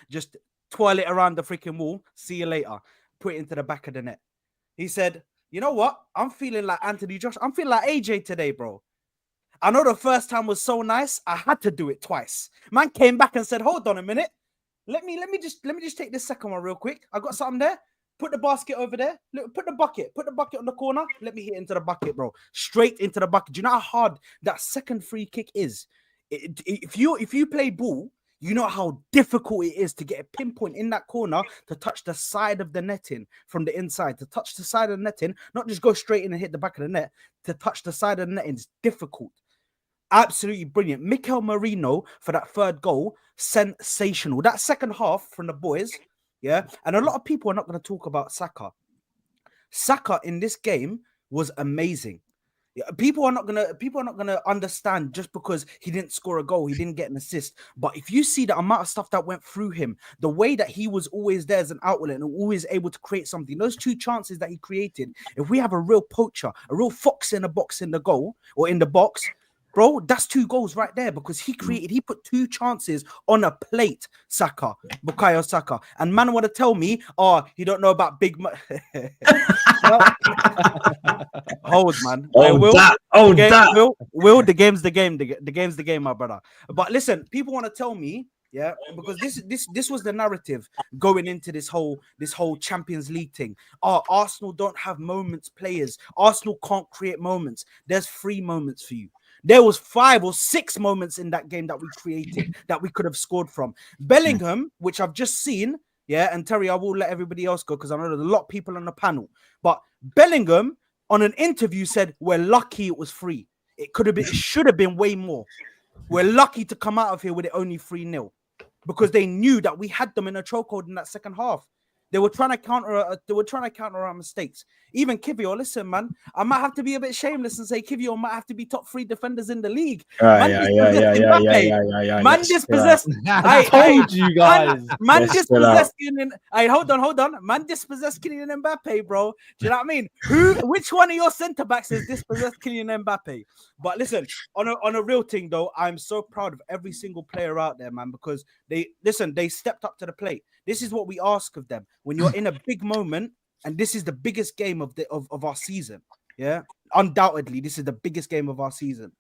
twirl it around the freaking wall. See you later. Put it into the back of the net. He said, you know what? I'm feeling like Anthony Josh. I'm feeling like AJ today, bro. I know the first time was so nice. I had to do it twice. Man came back and said, hold on a minute. Let me just take this second one real quick. I got something there. Put the basket over there. Look, put the bucket on the corner. Let me hit into the bucket, bro. Straight into the bucket. Do you know how hard that second free kick is? If you play ball, you know how difficult it is to get a pinpoint in that corner to touch the side of the netting from the inside. To touch the side of the netting, not just go straight in and hit the back of the net. To touch the side of the netting is difficult. Absolutely brilliant. Mikel Merino for that third goal, sensational. That second half from the boys, yeah. And a lot of people are not going to talk about Saka. Saka in this game was amazing. People are not gonna understand just because he didn't score a goal, he didn't get an assist. But if you see the amount of stuff that went through him, the way that he was always there as an outlet and always able to create something, those 2 chances that he created. If we have a real poacher, a real fox in the box in the goal or in the box, bro, that's 2 goals right there because he put 2 chances on a plate, Bukayo Saka. And man want to tell me, he don't know about big... Hold, man. Will, the game's the game. The game's the game, my brother. But listen, people want to tell me, yeah, because this was the narrative going into this whole Champions League thing. Arsenal don't have moments, players. Arsenal can't create moments. There's 3 moments for you. There was 5 or 6 moments in that game that we created that we could have scored from. Bellingham, which I've just seen, yeah, and Terry, I will let everybody else go because I know there's a lot of people on the panel. But Bellingham on an interview said, we're lucky it was free. It should have been way more. We're lucky to come out of here with it only 3-0 because they knew that we had them in a chokehold in that second half. They were trying to counter our mistakes. Even Kivio, listen, man, I might have to be a bit shameless and say Kivio might have to be top 3 defenders in the league. Man dispossessed. I told you guys. Man dispossessed. Hold on. Man dispossessed Kylian Mbappe, bro. Do you know what I mean? Which one of your centre backs is dispossessed Kylian Mbappe? But listen, on a real thing though, I'm so proud of every single player out there, man, because they stepped up to the plate. This is what we ask of them when you're in a big moment, and this is the biggest game of our season. Yeah, undoubtedly, this is the biggest game of our season.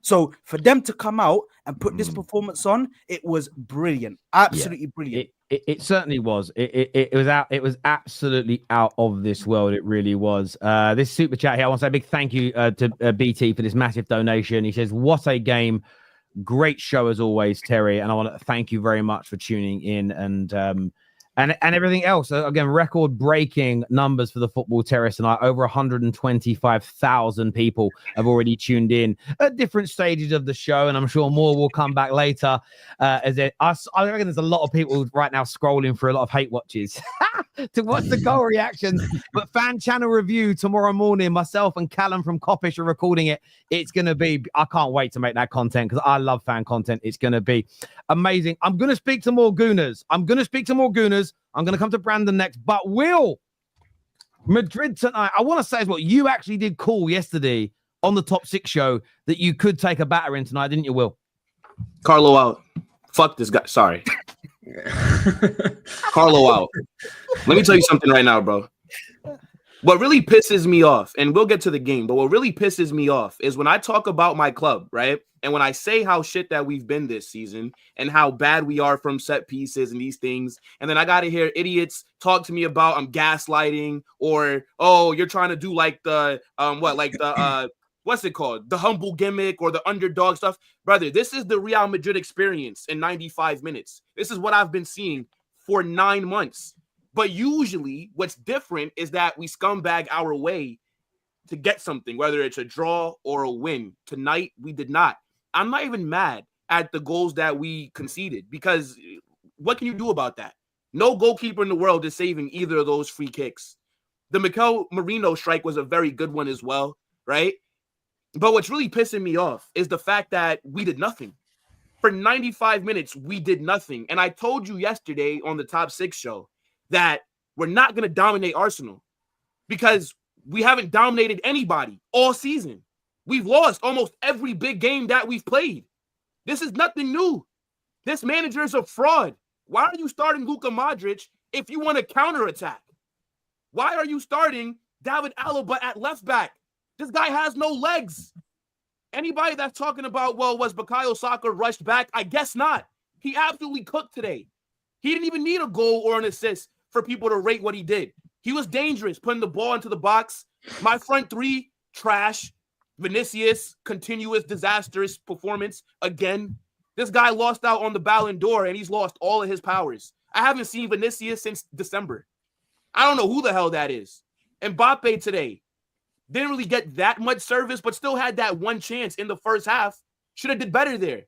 So for them to come out and put this performance on, it was brilliant, absolutely brilliant. It certainly was. It was absolutely out of this world. It really was. This super chat here, I want to say a big thank you to BT for this massive donation. He says, "What a game! Great show as always, Terry." And I want to thank you very much for tuning in and everything else. Again, record-breaking numbers for the Football Terrace tonight. Over 125,000 people have already tuned in at different stages of the show, and I'm sure more will come back later. I reckon there's a lot of people right now scrolling through a lot of hate watches to watch the goal reactions. But fan channel review tomorrow morning. Myself and Callum from Coppish are recording it. It's going to be, I can't wait to make that content because I love fan content. It's going to be amazing. I'm going to speak to more Gooners. I'm going to come to Brandon next. But Will, Madrid tonight, I want to say is what you actually did call yesterday on the Top 6 show that you could take a battering tonight, didn't you, Will? CARLO out. Fuck this guy. Sorry. CARLO out. Let me tell you something right now, bro. What really pisses me off, and we'll get to the game, but what really pisses me off is when I talk about my club, right? And when I say how shit that we've been this season and how bad we are from set pieces and these things, and then I got to hear idiots talk to me about I'm gaslighting or, oh, you're trying to do like the, what's it called? The humble gimmick or the underdog stuff. Brother, this is the Real Madrid experience in 95 minutes. This is what I've been seeing for 9 months. But usually what's different is that we scumbag our way to get something, whether it's a draw or a win. Tonight, we did not. I'm not even mad at the goals that we conceded because what can you do about that? No goalkeeper in the world is saving either of those free kicks. The Mikel Merino strike was a very good one as well, right? But what's really pissing me off is the fact that we did nothing. For 95 minutes, we did nothing. And I told you yesterday on the Top 6 show that we're not going to dominate Arsenal because we haven't dominated anybody all season. We've lost almost every big game that we've played. This is nothing new. This manager is a fraud. Why are you starting Luka Modric if you want to counterattack? Why are you starting David Alaba at left back? This guy has no legs. Anybody that's talking about, well, was Bukayo Saka rushed back? I guess not. He absolutely cooked today. He didn't even need a goal or an assist for people to rate what he did. He was dangerous, putting the ball into the box. My front three, trash. Vinicius, continuous, disastrous performance again. This guy lost out on the Ballon d'Or, and he's lost all of his powers. I haven't seen Vinicius since December. I don't know who the hell that is. Mbappe today didn't really get that much service, but still had that one chance in the first half. Should have did better there.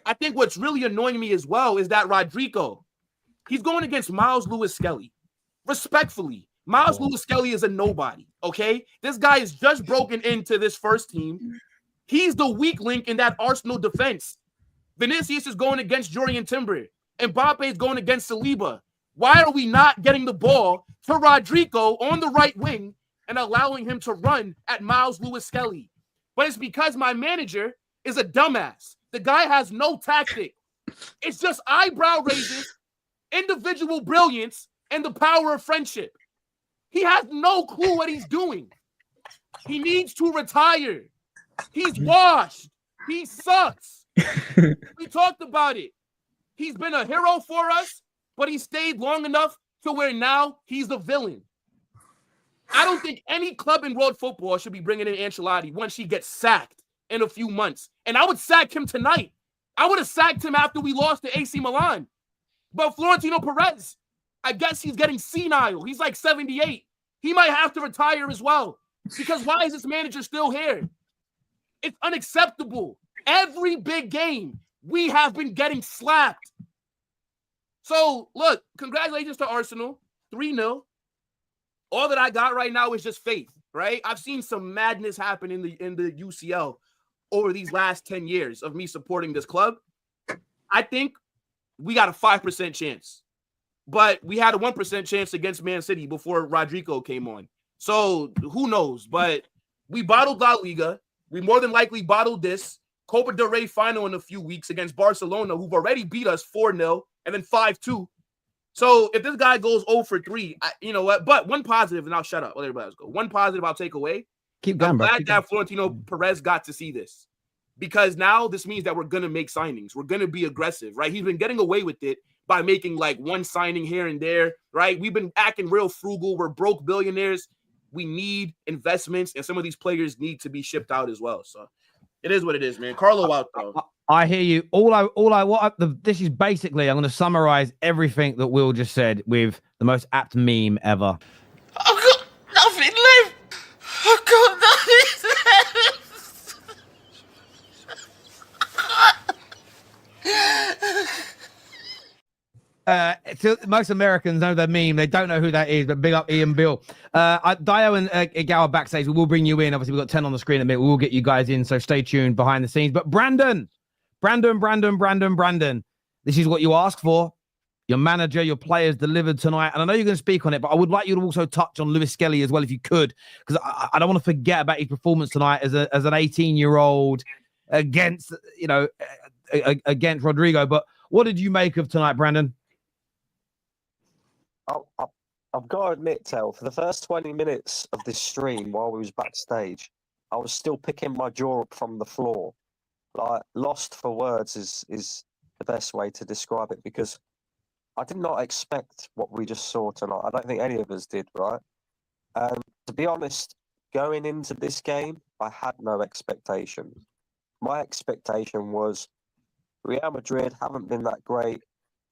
I think what's really annoying me as well is that Rodrigo, he's going against Miles Lewis-Skelly. Respectfully, Miles Lewis-Skelly is a nobody, okay? This guy is just broken into this first team. He's the weak link in that Arsenal defense. Vinicius is going against Jurriën Timber. Mbappe is going against Saliba. Why are we not getting the ball to Rodrigo on the right wing and allowing him to run at Miles Lewis-Skelly? But it's because my manager is a dumbass. The guy has no tactic. It's just eyebrow raises, individual brilliance, and the power of friendship. He has no clue what he's doing. He needs to retire. He's washed. He sucks. We talked about it. He's been a hero for us, but he stayed long enough to where now he's the villain. I don't think any club in world football should be bringing in Ancelotti once he gets sacked in a few months. And I would sack him tonight. I would have sacked him after we lost to AC Milan. But Florentino Perez, I guess he's getting senile. He's like 78. He might have to retire as well. Because why is this manager still here? It's unacceptable. Every big game, we have been getting slapped. So, look, congratulations to Arsenal. 3-0. All that I got right now is just faith, right? I've seen some madness happen in the UCL over these last 10 years of me supporting this club. I think we got a 5% chance. But we had a 1% chance against Man City before Rodrigo came on. So who knows? But we bottled La Liga. We more than likely bottled this Copa del Rey final in a few weeks against Barcelona, who've already beat us 4-0 and then 5-2. So if this guy goes 0 for 3, you know what? But one positive, and I'll shut up. Let everybody else go. One positive I'll take away. Keep going, bro. I'm glad that Florentino Perez got to see this. Because now this means that we're going to make signings. We're going to be aggressive, right? He's been getting away with it by making like one signing here and there, right? We've been acting real frugal. We're broke billionaires. We need investments, and some of these players need to be shipped out as well. So it is what it is, man. CARLO out, though. I hear you. This is basically, I'm going to summarize everything that Will just said with the most apt meme ever. I've got nothing left. I've got nothing left. So most Americans know the meme. They don't know who that is, but big up Ian Bill. Dayo and Egal are backstage. We will bring you in. Obviously, we've got 10 on the screen in a minute. We will get you guys in, so stay tuned behind the scenes. But Brandon. This is what you asked for. Your manager, your players delivered tonight. And I know you're going to speak on it, but I would like you to also touch on Lewis-Skelly as well, if you could, because I don't want to forget about his performance tonight as an 18-year-old against Rodrigo. But what did you make of tonight, Brandon? I've got to admit, Tel, for the first 20 minutes of this stream while we was backstage, I was still picking my jaw up from the floor. Like, lost for words is the best way to describe it, because I did not expect what we just saw tonight. I don't think any of us did, right? To be honest, going into this game, I had no expectations. My expectation was Real Madrid haven't been that great.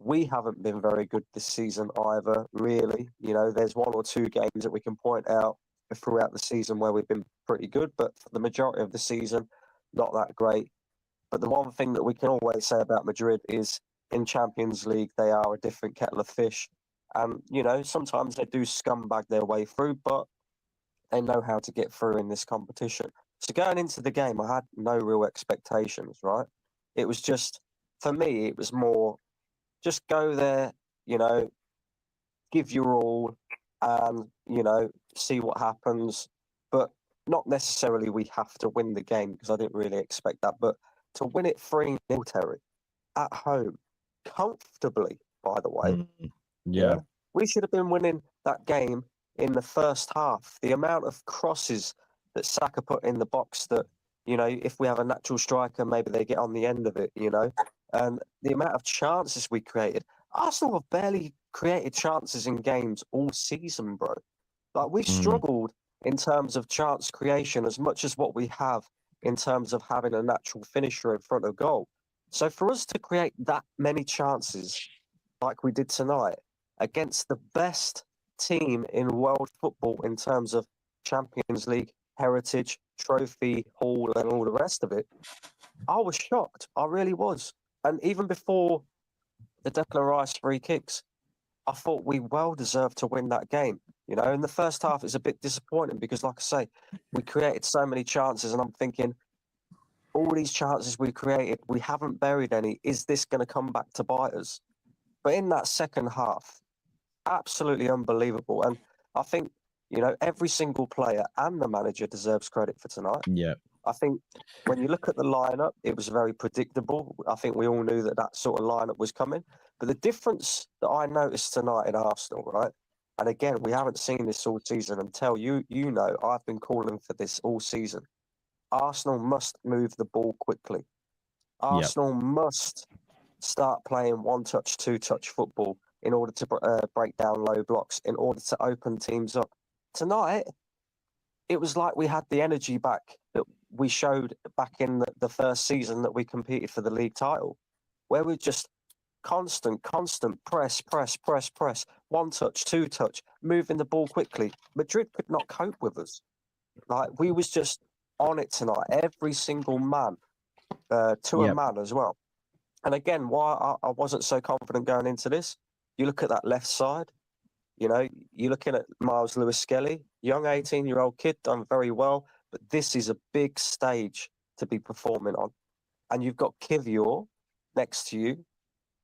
We haven't been very good this season either, really. You know, there's one or two games that we can point out throughout the season where we've been pretty good, but for the majority of the season, not that great. But the one thing that we can always say about Madrid is in Champions League, they are a different kettle of fish. And, you know, sometimes they do scumbag their way through, but they know how to get through in this competition. So going into the game, I had no real expectations, right? It was just, for me, it was more just go there, you know, give your all and, you know, see what happens. But not necessarily we have to win the game, because I didn't really expect that. But to win it 3-0, Terry, at home, comfortably, by the way. Yeah. We should have been winning that game in the first half. The amount of crosses that Saka put in the box that, you know, if we have a natural striker, maybe they get on the end of it, you know. And the amount of chances we created. Arsenal have barely created chances in games all season, bro. Like, we've struggled in terms of chance creation as much as what we have in terms of having a natural finisher in front of goal. So for us to create that many chances like we did tonight against the best team in world football in terms of Champions League, heritage, trophy, haul, and all the rest of it, I was shocked. I really was. And even before the Declan Rice free kicks, I thought we well deserved to win that game. You know, in the first half, it's a bit disappointing because, like I say, we created so many chances, and I'm thinking, all these chances we created, we haven't buried any. Is this going to come back to bite us? But in that second half, absolutely unbelievable. And I think, you know, every single player and the manager deserves credit for tonight. Yeah. I think when you look at the lineup, it was very predictable. I think we all knew that that sort of lineup was coming. But the difference that I noticed tonight in Arsenal, right? And again, we haven't seen this all season. And Tell you, you know, I've been calling for this all season. Arsenal must move the ball quickly. Arsenal must start playing one-touch, two-touch football in order to break down low blocks, in order to open teams up. Tonight, it was like we had the energy back that we showed back in the first season that we competed for the league title, where we just constant press, one touch, two touch, moving the ball quickly. Madrid could not cope with us. Like, we was just on it tonight, every single man, to a man as well. And again, why I wasn't so confident going into this, you look at that left side, you know, you're looking at Miles Lewis-Skelly, young 18-year-old kid, done very well, but this is a big stage to be performing on. And you've got Kivior next to you,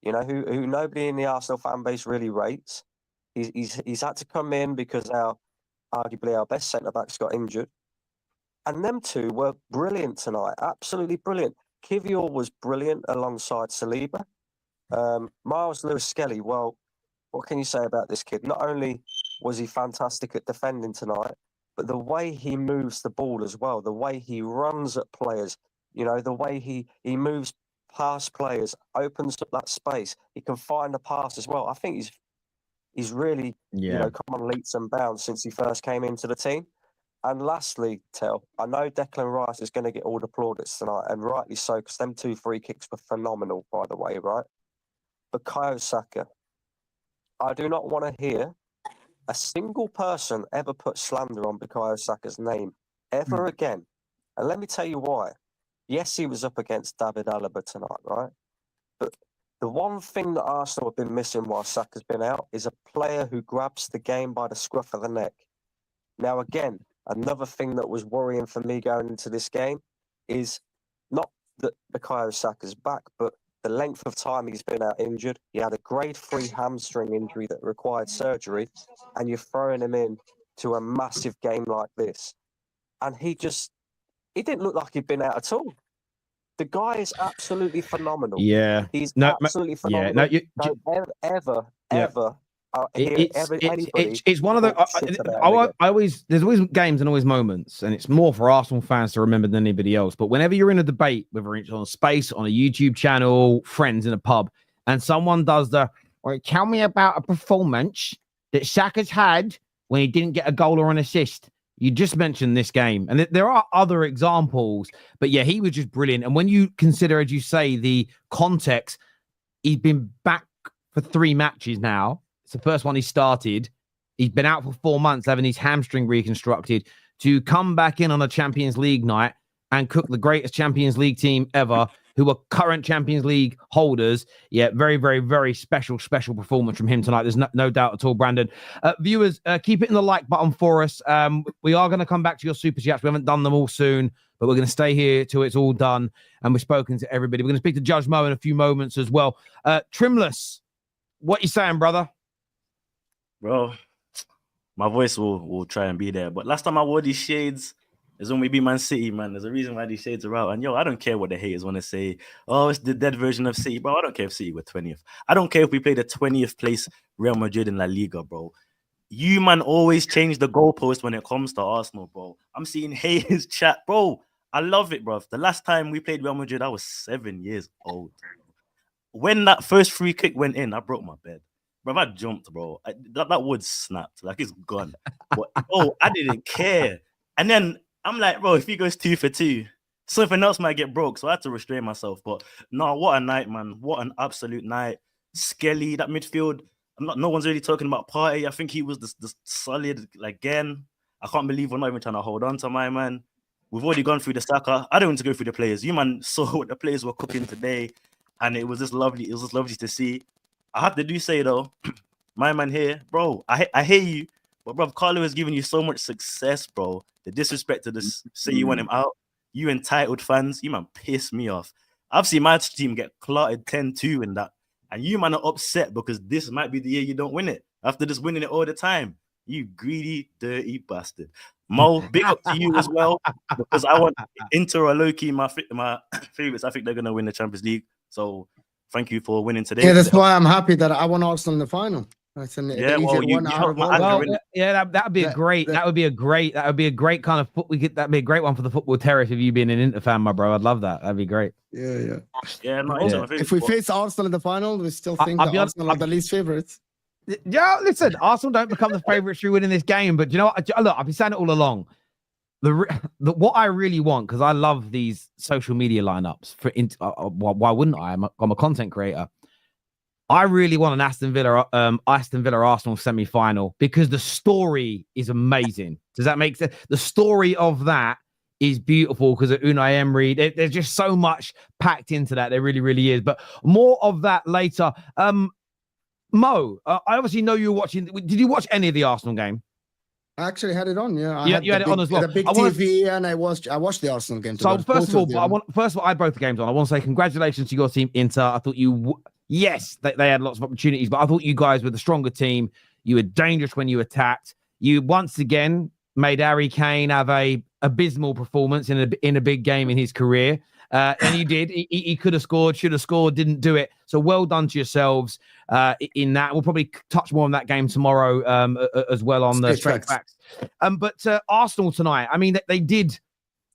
you know, who nobody in the Arsenal fan base really rates. He's had to come in because arguably our best centre-backs got injured. And them two were brilliant tonight, absolutely brilliant. Kivior was brilliant alongside Saliba. Miles Lewis-Skelly, well, what can you say about this kid? Not only was he fantastic at defending tonight, but the way he moves the ball as well, the way he runs at players, you know, the way he moves past players, opens up that space. He can find the pass as well. I think he's really, you know, come on leaps and bounds since he first came into the team. And lastly, Tel, I know Declan Rice is going to get all the plaudits tonight, and rightly so, because them 2 free kicks were phenomenal, by the way, right? But Bukayo Saka, I do not want to hear a single person ever put slander on Bukayo Saka's name ever again. And let me tell you why. Yes, he was up against David Alaba tonight, right? But the one thing that Arsenal have been missing while Saka's been out is a player who grabs the game by the scruff of the neck. Now, again, another thing that was worrying for me going into this game is not that Bukayo Saka's back, but the length of time he's been out injured. He had a grade 3 hamstring injury that required surgery, and you're throwing him in to a massive game like this. And he didn't look like he'd been out at all. The guy is absolutely phenomenal. Yeah. He's absolutely phenomenal. Yeah. No, Don't ever It's one of the. There's always games and always moments, and it's more for Arsenal fans to remember than anybody else. But whenever you're in a debate, whether it's on Space, on a YouTube channel, friends in a pub, and someone does tell me about a performance that Saka's had when he didn't get a goal or an assist. You just mentioned this game, and there are other examples, but yeah, he was just brilliant. And when you consider, as you say, the context, he's been back for 3 matches now. It's the first one he started. He's been out for 4 months having his hamstring reconstructed to come back in on a Champions League night and cook the greatest Champions League team ever, who are current Champions League holders. Yeah, very, very, very special performance from him tonight. There's no doubt at all, Brandon. Viewers, keep hitting the like button for us. We are going to come back to your super chats. We haven't done them all soon, but we're going to stay here till it's all done and we've spoken to everybody. We're going to speak to Judge Mo in a few moments as well. Trimless, what you saying, brother? Bro, my voice will try and be there. But last time I wore these shades is when we beat Man City, man. There's a reason why these shades are out. And I don't care what the haters want to say. Oh, it's the dead version of City, bro. I don't care if City were 20th. I don't care if we play the 20th place Real Madrid in La Liga, bro. You, man, always change the goalpost when it comes to Arsenal, bro. I'm seeing haters chat, bro. I love it, bro. The last time we played Real Madrid, I was 7 years old. When that first free kick went in, I broke my bed. Bro, I jumped, bro. That wood snapped. Like, it's gone. But, I didn't care. And then I'm like, bro, if he goes 2 for 2, something else might get broke. So I had to restrain myself. But no, what a night, man. What an absolute night. Skelly, that midfield. No one's really talking about Partey. I think he was the solid again. I can't believe we're not even trying to hold on to my man. We've already gone through the Saka. I don't want to go through the players. You, man, saw what the players were cooking today. And it was just lovely. It was just lovely to see. I have to say, though, my man here, bro, I hear you. But, bro, CARLO has given you so much success, bro. The disrespect to this, say you want him out. You entitled fans, you, man, piss me off. I've seen my team get clotted 10-2 in that. And you, man, are upset because this might be the year you don't win it. After just winning it all the time. You greedy, dirty bastard. Mo, big up to you as well. Because I want Inter or low-key my favorites. I think they're going to win the Champions League. So, thank you for winning today. Yeah, that's why I'm happy that I won Arsenal in the final. That's an that'd be a great kind of that'd be a great one for the Football Terrace if you being an Inter fan, my bro. I'd love that. That'd be great. Yeah. If we face Arsenal in the final, we still think that Arsenal are the least favorites. Yeah, listen, Arsenal don't become the favourites through winning this game, but you know what? Look, I've been saying it all along. What I really want, because I love these social media lineups. Why wouldn't I? I'm a content creator. I really want an Aston Villa Arsenal semi-final because the story is amazing. Does that make sense? The story of that is beautiful because of Unai Emery. There's just so much packed into that. There really, really is. But more of that later. Mo, I obviously know you were watching. Did you watch any of the Arsenal game? I actually had it on. Yeah, you had it on as well. The big TV, and I watched the Arsenal game. So first of all, I had both the games on. I want to say congratulations to your team, Inter. I thought yes, they had lots of opportunities, but I thought you guys were the stronger team. You were dangerous when you attacked. You once again made Harry Kane have a abysmal performance in a big game in his career. And you did. He could have scored, should have scored, didn't do it. So well done to yourselves in that. We'll probably touch more on that game tomorrow as well on the straight facts. But Arsenal tonight, I mean, they did.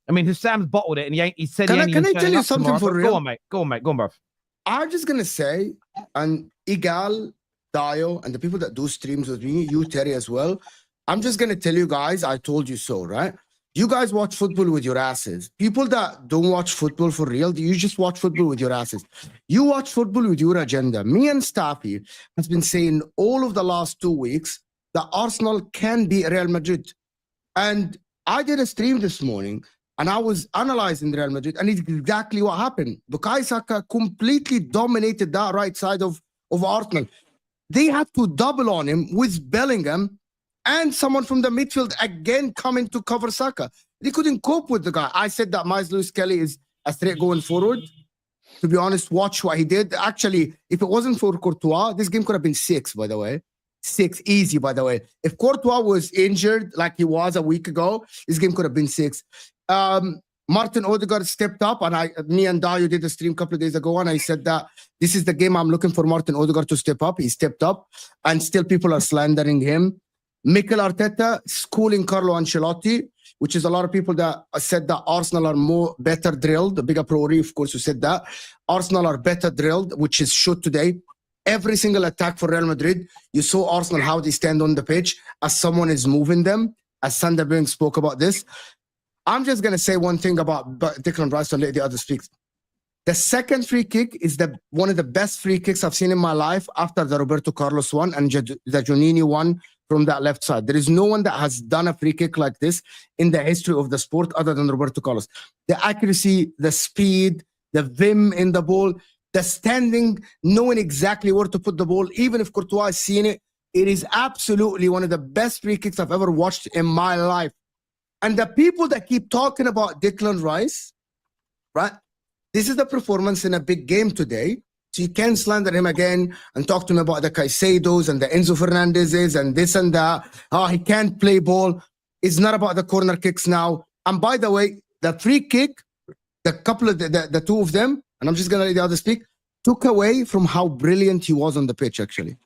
I mean, Hassam's bottled it, and he said, "Can I tell you something for real?" Go on, mate. Go on, bro. I'm just gonna say, and Egal, Dayo, and the people that do streams with me, you, Terry, as well. I'm just gonna tell you guys, I told you so, right? You guys watch football with your asses. People that don't watch football for real, you just watch football with your asses. You watch football with your agenda. Me and Staffy has been saying all of the last 2 weeks that Arsenal can beat Real Madrid. And I did a stream this morning and I was analyzing Real Madrid, and it's exactly what happened. Bukayo Saka completely dominated that right side of Arsenal. They had to double on him with Bellingham and someone from the midfield again coming to cover Saka. They couldn't cope with the guy. I said that Miles Lewis-Kelly is a threat going forward. To be honest, watch what he did. Actually, if it wasn't for Courtois, this game could have been 6, by the way. 6, easy, by the way. If Courtois was injured like he was a week ago, this game could have been 6. Martin Odegaard stepped up, and me and Dayo did a stream a couple of days ago, and I said that this is the game I'm looking for Martin Odegaard to step up. He stepped up, and still people are slandering him. Mikel Arteta schooling Carlo Ancelotti, which is a lot of people that said that Arsenal are better drilled. Big up Rory, of course, who said that. Arsenal are better drilled, which is should today. Every single attack for Real Madrid, you saw Arsenal, how they stand on the pitch as someone is moving them, as Sander Bing spoke about this. I'm just going to say one thing about Declan Rice and let the other speak. The second free kick is one of the best free kicks I've seen in my life after the Roberto Carlos one and the Giannini one from that left side. There is no one that has done a free kick like this in the history of the sport other than Roberto Carlos. The accuracy, the speed, the vim in the ball, the standing, knowing exactly where to put the ball, even if Courtois has seen it, it is absolutely one of the best free kicks I've ever watched in my life. And the people that keep talking about Declan Rice, right? This is the performance in a big game today. So you can't slander him again and talk to him about the Caicedos and the Enzo Fernandezes and this and that. Oh, he can't play ball. It's not about the corner kicks now. And by the way, the free kick, the couple of the two of them, and I'm just going to let the other speak, took away from how brilliant he was on the pitch, actually.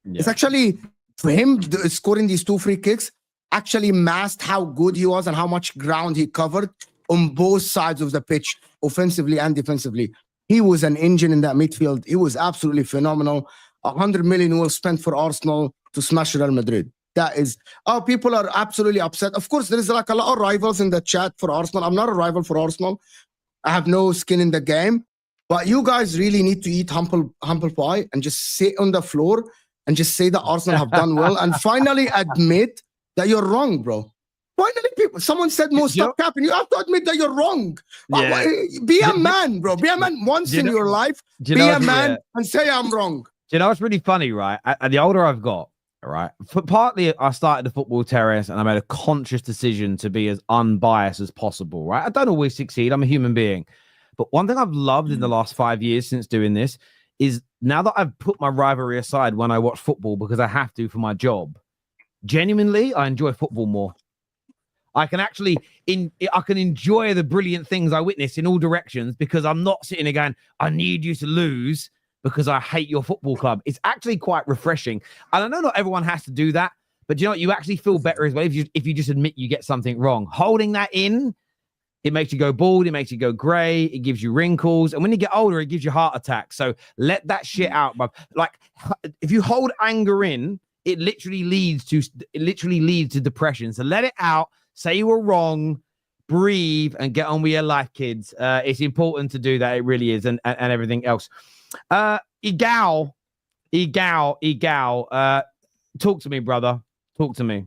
Yeah. It's actually, for him, scoring these two free kicks, actually masked how good he was and how much ground he covered on both sides of the pitch, offensively and defensively. He was an engine in that midfield. He was absolutely phenomenal. 100 million was spent for Arsenal to smash Real Madrid. That is, people are absolutely upset. Of course, there is like a lot of rivals in the chat for Arsenal. I'm not a rival for Arsenal. I have no skin in the game. But you guys really need to eat humble pie and just sit on the floor and just say that Arsenal have done well and finally admit that you're wrong, bro. Finally, someone said, Mo, stop capping. You have to admit that you're wrong. Yeah. Be a man, bro. Be a man once in your life. Be a man and say I'm wrong. Do you know what's really funny, right? The older I've got, right? Partly, I started the Football Terrace and I made a conscious decision to be as unbiased as possible, right? I don't always succeed. I'm a human being. But one thing I've loved in the last 5 years since doing this is now that I've put my rivalry aside when I watch football because I have to for my job, genuinely, I enjoy football more. I can actually, I can enjoy the brilliant things I witness in all directions because I'm not sitting there going, I need you to lose because I hate your football club. It's actually quite refreshing. And I know not everyone has to do that, but you know what? You actually feel better as well if you just admit you get something wrong. Holding that in, it makes you go bald. It makes you go gray. It gives you wrinkles. And when you get older, it gives you heart attacks. So let that shit out. Like, if you hold anger in, it literally leads to depression. So let it out. Say you were wrong, breathe, and get on with your life, kids. It's important to do that. It really is, and everything else. Egal. Talk to me, brother. Talk to me.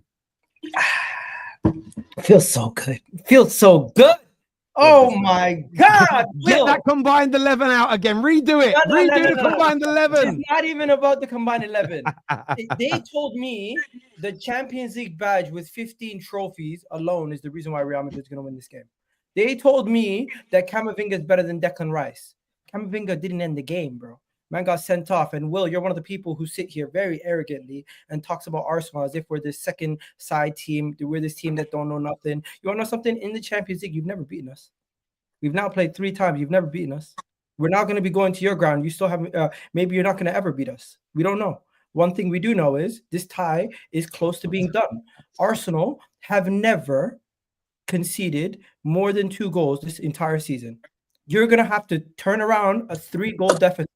Feels so good. Feels so good. Oh my God! Get that combined 11 out again. Redo it. Redo the combined 11. It's not even about the combined 11. They told me the Champions League badge with 15 trophies alone is the reason why Real Madrid is going to win this game. They told me that Camavinga is better than Declan Rice. Camavinga didn't end the game, bro. Man got sent off. And Will, you're one of the people who sit here very arrogantly and talks about Arsenal as if we're this second side team. We're this team that don't know nothing. You want to know something? In the Champions League, you've never beaten us. We've now played 3 times. You've never beaten us. We're not going to be going to your ground. You still haven't. Maybe you're not going to ever beat us. We don't know. One thing we do know is this tie is close to being done. Arsenal have never conceded more than 2 goals this entire season. You're going to have to turn around a 3-goal deficit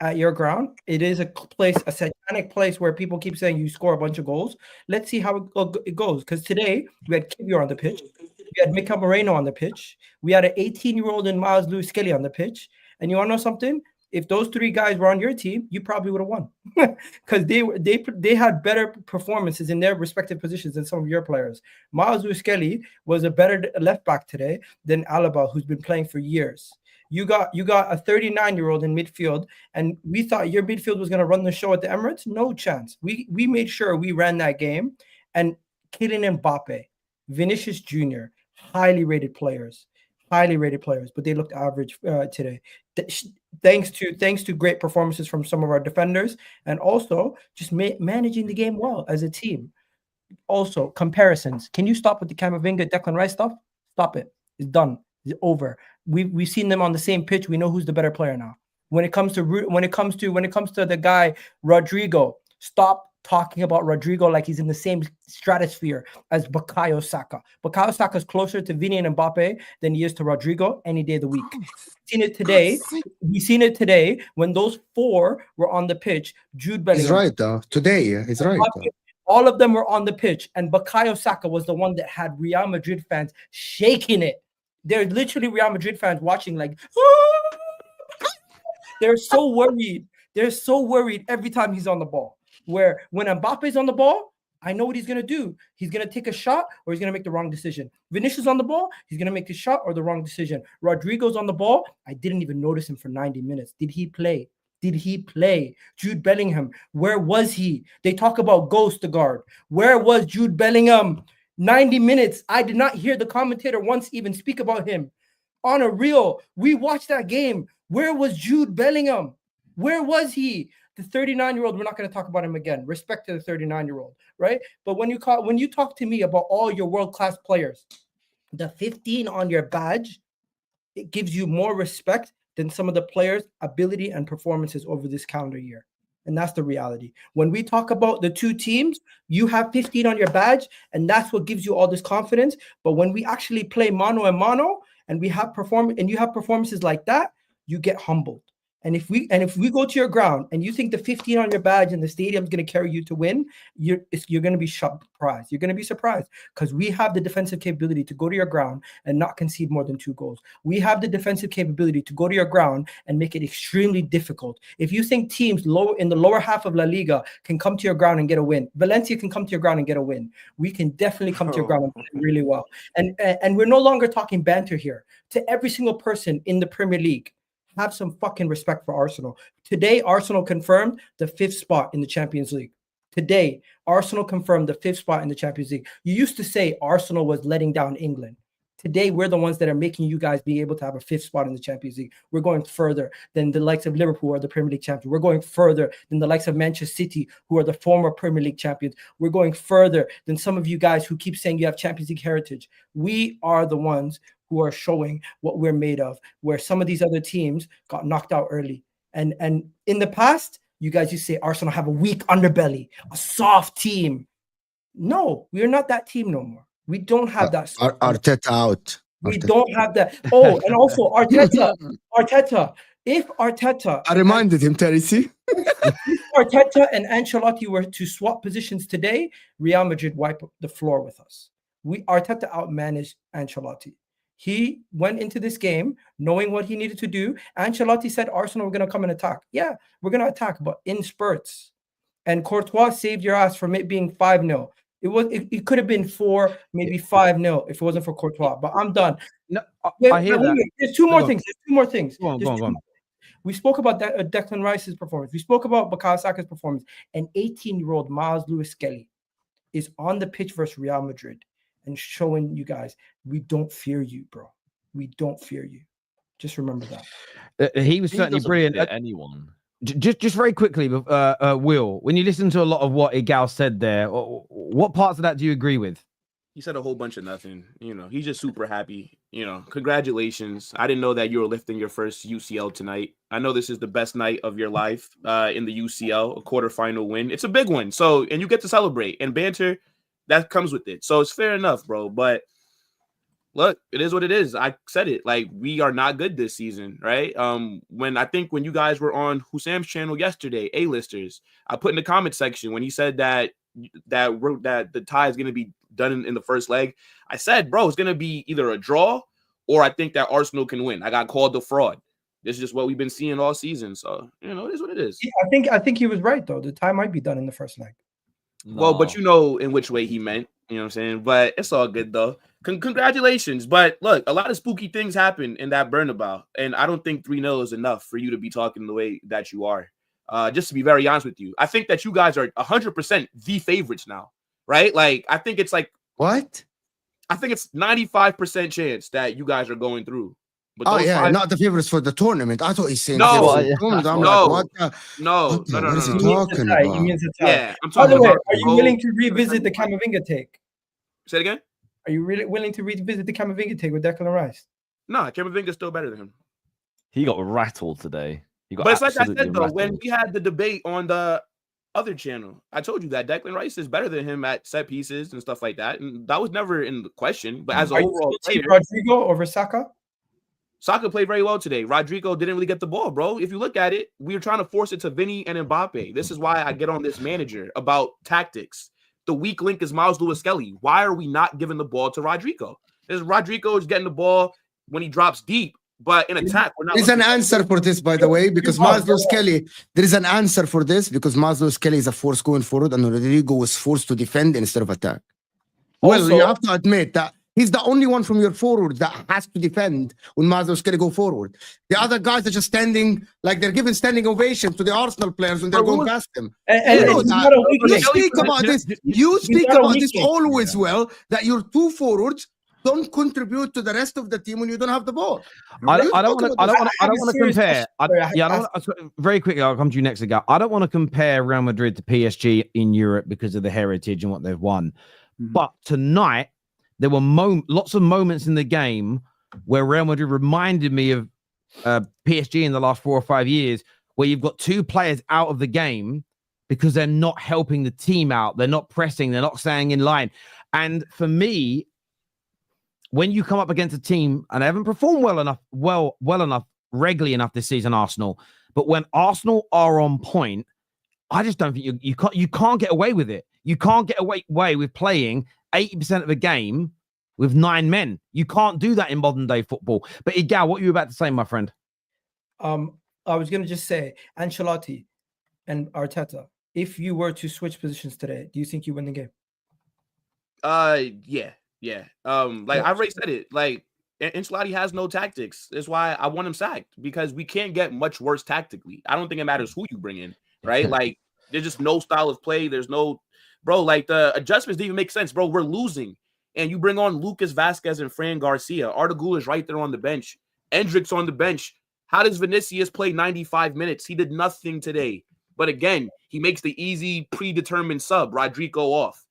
at your ground. It is a place, a satanic place where people keep saying you score a bunch of goals. Let's see how it goes. Because today we had Kivior on the pitch. We had Mika Moreno on the pitch. We had an 18-year-old and Miles Lewis Skelly on the pitch. And you want to know something? If those 3 guys were on your team, you probably would have won. Because they had better performances in their respective positions than some of your players. Miles Lewis Skelly was a better left back today than Alaba, who's been playing for years. You got a 39-year-old in midfield, and we thought your midfield was going to run the show at the Emirates. No chance. We made sure we ran that game. And Kylian Mbappe, Vinicius Jr., highly rated players, but they looked average today. Thanks to great performances from some of our defenders, and also just managing the game well as a team. Also, comparisons. Can you stop with the Camavinga, Declan Rice stuff? Stop it. It's done. over. We've seen them on the same pitch. We know who's the better player now. When it comes to the guy Rodrigo, stop talking about Rodrigo like he's in the same stratosphere as Bukayo Saka. Bukayo Saka is closer to Vini and Mbappe than he is to Rodrigo any day of the week. We've seen it today when those four were on the pitch. Jude Bellingham. He's right though. Today, he's right. All of them were on the pitch, and Bukayo Saka was the one that had Real Madrid fans shaking it. They're literally Real Madrid fans watching like, they're so worried. They're so worried every time he's on the ball. Where when Mbappe's on the ball, I know what he's going to do. He's going to take a shot or he's going to make the wrong decision. Vinicius on the ball, he's going to make a shot or the wrong decision. Rodrigo's on the ball. I didn't even notice him for 90 minutes. Did he play? Did he play? Jude Bellingham, where was he? They talk about ghost to guard. Where was Jude Bellingham? 90 minutes. I did not hear the commentator once even speak about him. On a reel, we watched that game. Where was Jude Bellingham? Where was he? The 39-year-old, we're not going to talk about him again. Respect to the 39-year-old, right? But when you talk to me about all your world-class players, the 15 on your badge, it gives you more respect than some of the players' ability and performances over this calendar year. And that's the reality. When we talk about the two teams, you have 15 on your badge, and that's what gives you all this confidence. But when we actually play mano a mano, and you have performances like that, you get humbled. And if we go to your ground and you think the 15 on your badge and the stadium is going to carry you to win, you're going to be surprised. You're going to be surprised because we have the defensive capability to go to your ground and not concede more than 2 goals. We have the defensive capability to go to your ground and make it extremely difficult. If you think teams in the lower half of La Liga can come to your ground and get a win, Valencia can come to your ground and get a win. We can definitely come to your ground and play really well. And we're no longer talking banter here. To every single person in the Premier League, have some fucking respect for Arsenal. Today, Arsenal confirmed the 5th spot in the Champions League. Today, Arsenal confirmed the 5th spot in the Champions League. You used to say Arsenal was letting down England. Today, we're the ones that are making you guys be able to have a 5th spot in the Champions League. We're going further than the likes of Liverpool, who are the Premier League champions. We're going further than the likes of Manchester City, who are the former Premier League champions. We're going further than some of you guys who keep saying you have Champions League heritage. We are the ones who are showing what we're made of, where some of these other teams got knocked out early. And in the past, you guys used to say Arsenal have a weak underbelly, a soft team. No, we are not that team no more. We don't have that. Arteta out. We don't have that. Oh, and also Arteta. If Arteta... I reminded him, Terry, see? If Arteta and Ancelotti were to swap positions today, Real Madrid wipe the floor with us. Arteta outmanaged Ancelotti. He went into this game knowing what he needed to do. Ancelotti said Arsenal were going to come and attack. Yeah, we're going to attack, but in spurts. And Courtois saved your ass from it being 5-0. It could have been 4, maybe 5-0 if it wasn't for Courtois. But I'm done. No, I hear that. There's two more things. Go on. We spoke about Declan Rice's performance. We spoke about Bukayo Saka's performance. An 18-year-old Miles Lewis-Skelly is on the pitch versus Real Madrid and showing you guys, we don't fear you, bro. We don't fear you. Just remember that. He was certainly brilliant. Anyone. Just very quickly, Will, when you listen to a lot of what Egal said there, what parts of that do you agree with? He said a whole bunch of nothing. He's just super happy. Congratulations. I didn't know that you were lifting your first UCL tonight. I know this is the best night of your life in the UCL, a quarterfinal win. It's a big one. And you get to celebrate. And banter, that comes with it. So it's fair enough, bro. But look, it is what it is. I said it. Like, we are not good this season, right? When you guys were on Husam's channel yesterday, A-listers, I put in the comment section when he said that the tie is going to be done in the first leg. I said, bro, it's going to be either a draw or I think that Arsenal can win. I got called the fraud. This is just what we've been seeing all season. So, it is what it is. Yeah, I think he was right, though. The tie might be done in the first leg. No. Well, but in which way he meant, you know what I'm saying? But it's all good, though. Congratulations. But look, a lot of spooky things happen in that Bernabeu. And I don't think 3-0 is enough for you to be talking the way that you are. Just to be very honest with you, I think that you guys are 100% the favorites now, right? Like, I think it's like... What? I think it's 95% chance that you guys are going through. But not the favorites for the tournament. I thought he's saying no. What is he talking about? He means yeah, I'm talking about. Are you willing to revisit the Camavinga take? Say it again. Are you really willing to revisit the Camavinga take with Declan Rice? No, Camavinga's still better than him. He got rattled today. He got But it's like I absolutely said, though, when rattled. we had the debate on the other channel, I told you that Declan Rice is better than him at set pieces and stuff like that. And that was never in the question. But as an Are you overall still player, team Rodrigo over Saka? Saka played very well today. Rodrigo didn't really get the ball, bro. If you look at it, we were trying to force it to Vini and Mbappe. This is why I get on this manager about tactics. The weak link is Miles Lewis-Skelly. Why are we not giving the ball to Rodrigo? Because Rodrigo is getting the ball when he drops deep, but in attack, we're not. There's an answer for this, by the way, because Maslow Skelly. There is an answer for this because Maslow Skelly is a force going forward, and Rodrigo was forced to defend instead of attack. Well, Also- you have to admit that he's the only one from your forward that has to defend when Maslow Skelly go forward. The other guys are just standing like they're giving standing ovation to the Arsenal players when they're going past them. And You know it's that. not a weak You link. speak about this. You speak not a about weak this link. always well that your two forwards don't contribute to the rest of the team when you don't have the ball. I You don't talk want about this. to serious compare. question. Very quickly, I'll come to you next again. I don't want to compare Real Madrid to PSG in Europe because of the heritage and what they've won. But tonight, there were lots of moments in the game where Real Madrid reminded me of PSG in the last 4 or 5 years, where you've got two players out of the game because they're not helping the team out. They're not pressing. They're not staying in line. And for me, when you come up against a team, and they haven't performed well enough, regularly enough this season, Arsenal, but when Arsenal are on point, I just don't think you can't get away with it. You can't get away with playing 80% of a game with 9 men. You can't do that in modern day football. But Egal, what are you about to say, my friend? I was gonna just say Ancelotti and Arteta. If you were to switch positions today, do you think you win the game? Yeah. Like I already said it. Like Ancelotti has no tactics. That's why I want him sacked, because we can't get much worse tactically. I don't think it matters who you bring in, right? Like there's just no style of play. There's no, bro. Like the adjustments didn't even make sense, bro. We're losing, and you bring on Lucas Vasquez and Fran Garcia. Arda Güler is right there on the bench. Endrick's on the bench. How does Vinicius play 95 minutes? He did nothing today. But again, he makes the easy predetermined sub, Rodrigo off.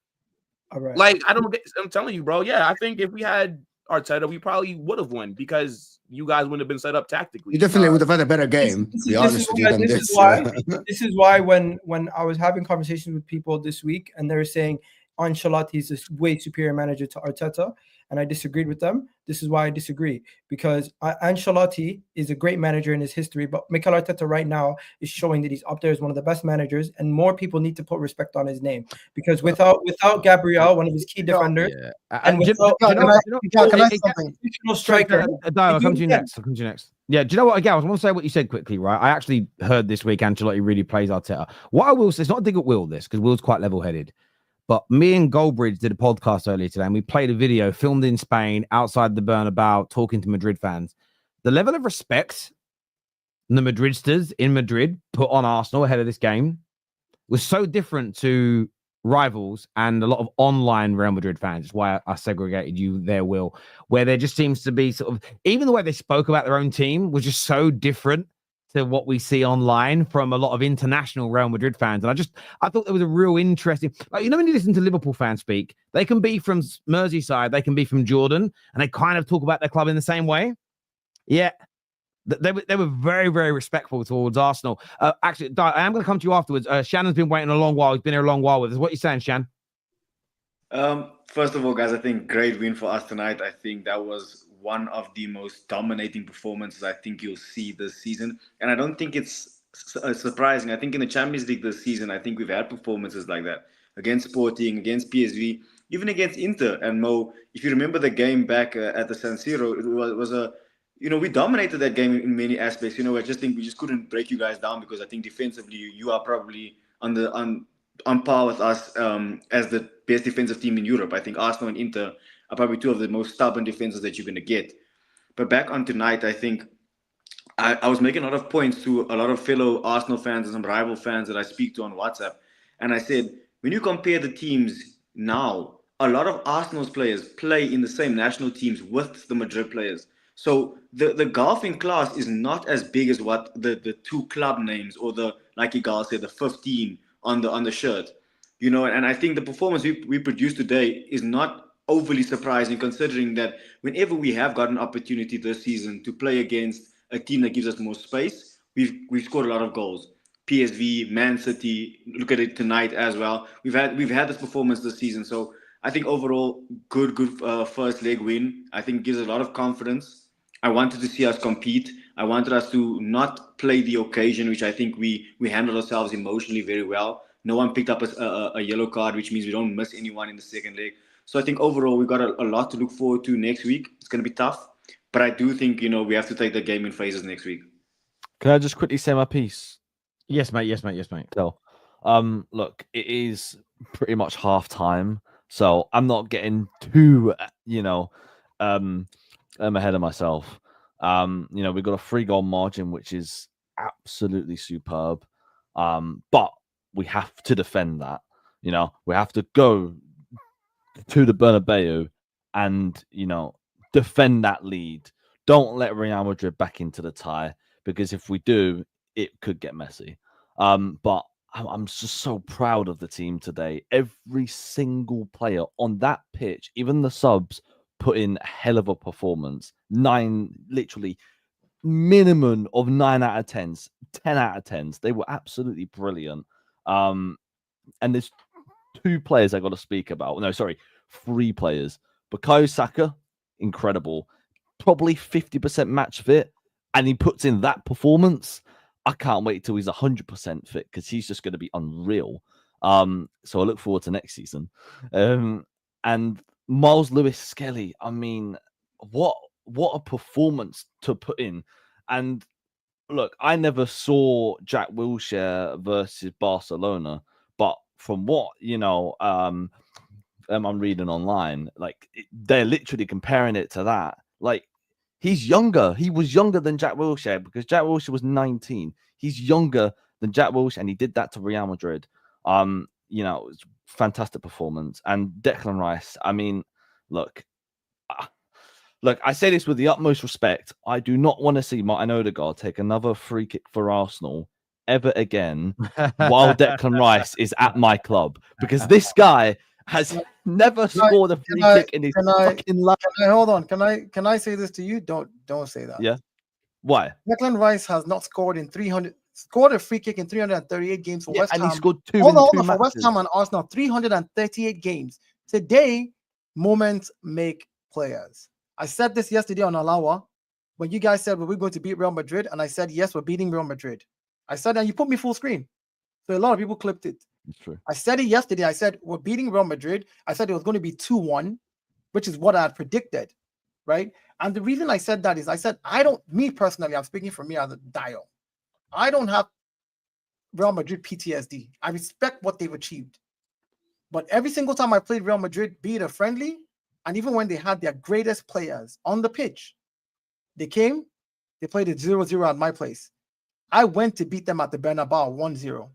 All right. Like, I'm telling you, bro. Yeah, I think if we had Arteta, we probably would have won because you guys wouldn't have been set up tactically. You definitely would have had a better game, to be honest with you, than this. This is why when I was having conversations with people this week and they were saying Ancelotti is a way superior manager to Arteta, and I disagreed with them. This is why I disagree, because Ancelotti is a great manager in his history, but Mikel Arteta right now is showing that he's up there as one of the best managers, and more people need to put respect on his name, because without Gabriel, one of his key defenders, and without striker, I'll come to you next. Yeah, do you know what, Egal? I want to say what you said quickly, right? I actually heard this week Ancelotti really plays Arteta. What I will say, it's not a dig at Will, this, because Will's quite level-headed. But me and Goldbridge did a podcast earlier today, and we played a video filmed in Spain outside the Bernabeu talking to Madrid fans. The level of respect the Madridsters in Madrid put on Arsenal ahead of this game was so different to rivals and a lot of online Real Madrid fans. That's why I segregated you there, Will, where there just seems to be sort of, even the way they spoke about their own team was just so different to what we see online from a lot of international Real Madrid fans. And I thought there was a real interesting, like, you know, when you listen to Liverpool fans speak, they can be from Merseyside, they can be from Jordan, and they kind of talk about their club in the same way. Yeah. They were very, very respectful towards Arsenal. Actually, I am going to come to you afterwards. Shannon's been waiting a long while. He's been here a long while with us. What are you saying, Shan? First of all, guys, I think great win for us tonight. I think that was one of the most dominating performances I think you'll see this season. And I don't think it's surprising. I think in the Champions League this season, I think we've had performances like that against Sporting, against PSV, even against Inter. And Mo, if you remember the game back at the San Siro, it was a, you know, we dominated that game in many aspects. You know, I just think we just couldn't break you guys down, because I think defensively you are probably on par with us as the best defensive team in Europe. I think Arsenal and Inter are probably two of the most stubborn defenses that you're going to get. But back on tonight, I think I was making a lot of points to a lot of fellow Arsenal fans and some rival fans that I speak to on WhatsApp. And I said, when you compare the teams now, a lot of Arsenal's players play in the same national teams with the Madrid players. So the gulf in class is not as big as what the two club names, or the, like Egal said, the 15 on the shirt. You know, and I think the performance we produced today is not overly surprising, considering that whenever we have got an opportunity this season to play against a team that gives us more space, we've scored a lot of goals. PSV, Man City, look at it tonight as well. We've had this performance this season, so I think overall good first leg win. I think gives a lot of confidence. I wanted to see us compete. I wanted us to not play the occasion, which I think we handled ourselves emotionally very well. No one picked up a yellow card, which means we don't miss anyone in the second leg. So I think overall we've got a lot to look forward to next week. It's going to be tough, but I do think we have to take the game in phases next week. Can I just quickly say my piece? Yes, mate. Yes, mate. Yes, mate. So, look, it is pretty much half time, so I'm not getting too, I'm ahead of myself. We've got a 3-goal margin, which is absolutely superb. But we have to defend that. We have to go to the Bernabeu and, defend that lead. Don't let Real Madrid back into the tie, because if we do, it could get messy. But I'm just so proud of the team today. Every single player on that pitch, even the subs, put in a hell of a performance. Literally minimum of 9 out of 10s, 10 out of 10s. They were absolutely brilliant. And there's 2 players I got to speak about. No, sorry, 3 players. Bukayo Saka, incredible. Probably 50% match fit, and he puts in that performance. I can't wait till he's 100% fit, because he's just going to be unreal. So I look forward to next season. And Miles Lewis-Skelly, I mean, what a performance to put in. And look, I never saw Jack Wilshere versus Barcelona, but from what I'm reading online, like they're literally comparing it to that. Like, he's younger. He was younger than Jack Wilshere, because Jack Wilshere was 19. He's younger than Jack Wilshere, and he did that to Real Madrid. It was fantastic performance. And Declan Rice, I mean, look, I say this with the utmost respect. I do not want to see Martin Odegaard take another free kick for Arsenal ever again while Declan Rice is at my club, because this guy has never scored a free kick in his fucking life. Hold on. Can I say this to you? Don't say that. Yeah. Why? Declan Rice has not scored a free kick in 338 games for West Ham. And he scored 2 Hold on, matches. for West Ham and Arsenal, 338 games. Today, moments make players. I said this yesterday on Alawa when you guys said, well, we're going to beat Real Madrid, and I said, yes, we're beating Real Madrid. I said that, and you put me full screen. So a lot of people clipped it. It's true. I said it yesterday. I said, we're beating Real Madrid. I said it was going to be 2-1, which is what I had predicted, right? And the reason I said that is I said, me personally, I'm speaking for me as a Dayo. I don't have Real Madrid PTSD. I respect what they've achieved. But every single time I played Real Madrid, be it a friendly, and even when they had their greatest players on the pitch, they came, they played it 0-0 at my place. I went to beat them at the Bernabeu 1-0.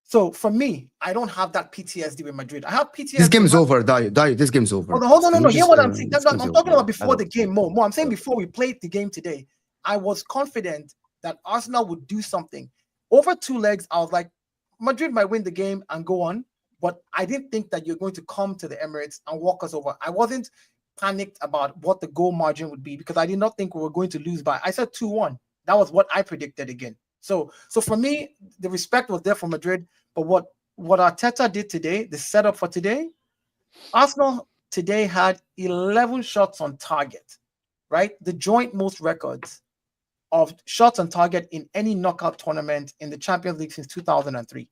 So for me, I don't have that PTSD with Madrid. I have PTSD. This game is over, Dayo. This game's over. Hold on. No. Hear what I'm saying. I'm talking about before the game more. I'm saying before we played the game today, I was confident that Arsenal would do something. Over 2 legs, I was like, Madrid might win the game and go on, but I didn't think that you're going to come to the Emirates and walk us over. I wasn't panicked about what the goal margin would be, because I did not think we were going to lose by. I said 2-1. That was what I predicted again. So for me, the respect was there for Madrid. But what Arteta did today, the setup for today, Arsenal today had 11 shots on target, right? The joint most records of shots on target in any knockout tournament in the Champions League since 2003.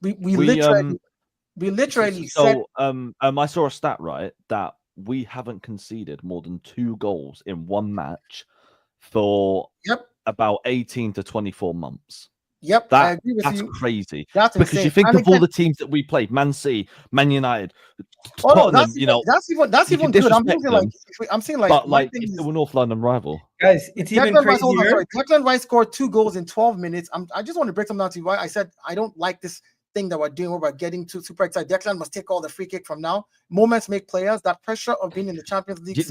We literally said. I saw a stat, right, that we haven't conceded more than 2 goals in one match for about 18 to 24 months. Yep, I agree with that's you. Crazy. That's because insane. you think And of all the teams that we played: Man City, Man United, Tottenham. That's even good. I'm saying but it's still a North London rival, guys. It's even crazier. Declan Rice scored 2 goals in 12 minutes. I just want to break them down to you. Why I said I don't like this thing that we're doing where we're getting too super excited. Declan must take all the free kick from now. Moments make players. That pressure of being in the Champions League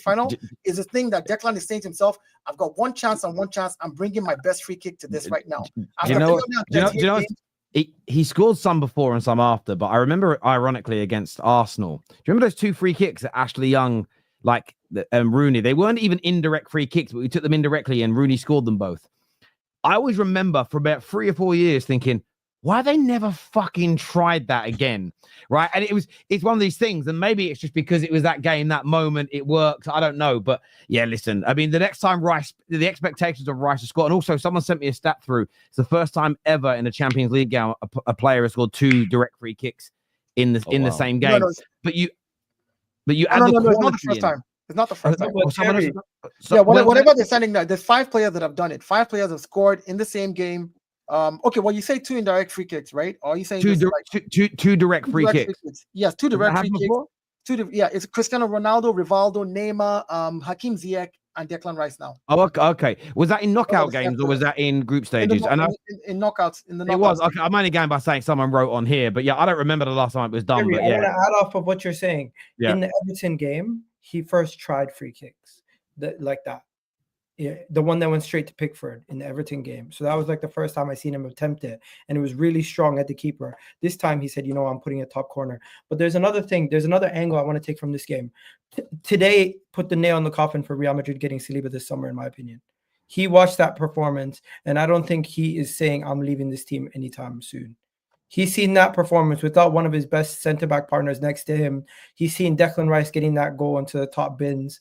final is a thing that Declan is saying to himself, I've got one chance. I'm bringing my best free kick to this right now. he scored some before and some after, but I remember ironically against Arsenal. Do you remember those 2 free kicks that Ashley Young, like Rooney? They weren't even indirect free kicks, but we took them indirectly and Rooney scored them both. I always remember for about 3 or 4 years thinking, why they never fucking tried that again, right? And it's one of these things, and maybe it's just because it was that game, that moment, it worked. I don't know, but yeah, listen. I mean, the next time Rice, the expectations of Rice to score, and also someone sent me a stat through. It's the first time ever in a Champions League game a player has scored 2 direct free kicks in the same game. But you add the it's not the quality first in. time. It's not the first time. So whatever they're sending now, there's 5 players that have done it. 5 players have scored in the same game. Okay, well, you say 2 indirect free kicks, right? Or are you saying two direct free kicks? Yes, 2 direct free kicks. Yeah, it's Cristiano Ronaldo, Rivaldo, Neymar, Hakim Ziyech, and Declan Rice now. Oh, okay. Was that in knockout games or was that in group stages? In knockouts. In the knockouts. It was. Okay, I'm only going by saying someone wrote on here, but yeah, I don't remember the last time it was done. Terry, but I yeah. want to add off of what you're saying. Yeah. In the Everton game, he first tried free kicks like that. Yeah, the one that went straight to Pickford in the Everton game. So that was like the first time I seen him attempt it, and it was really strong at the keeper. This time he said, I'm putting a top corner. But there's another thing. There's another angle I want to take from this game. Today put the nail in the coffin for Real Madrid getting Saliba this summer, in my opinion. He watched that performance, and I don't think he is saying I'm leaving this team anytime soon. He's seen that performance without one of his best center-back partners next to him. He's seen Declan Rice getting that goal into the top bins.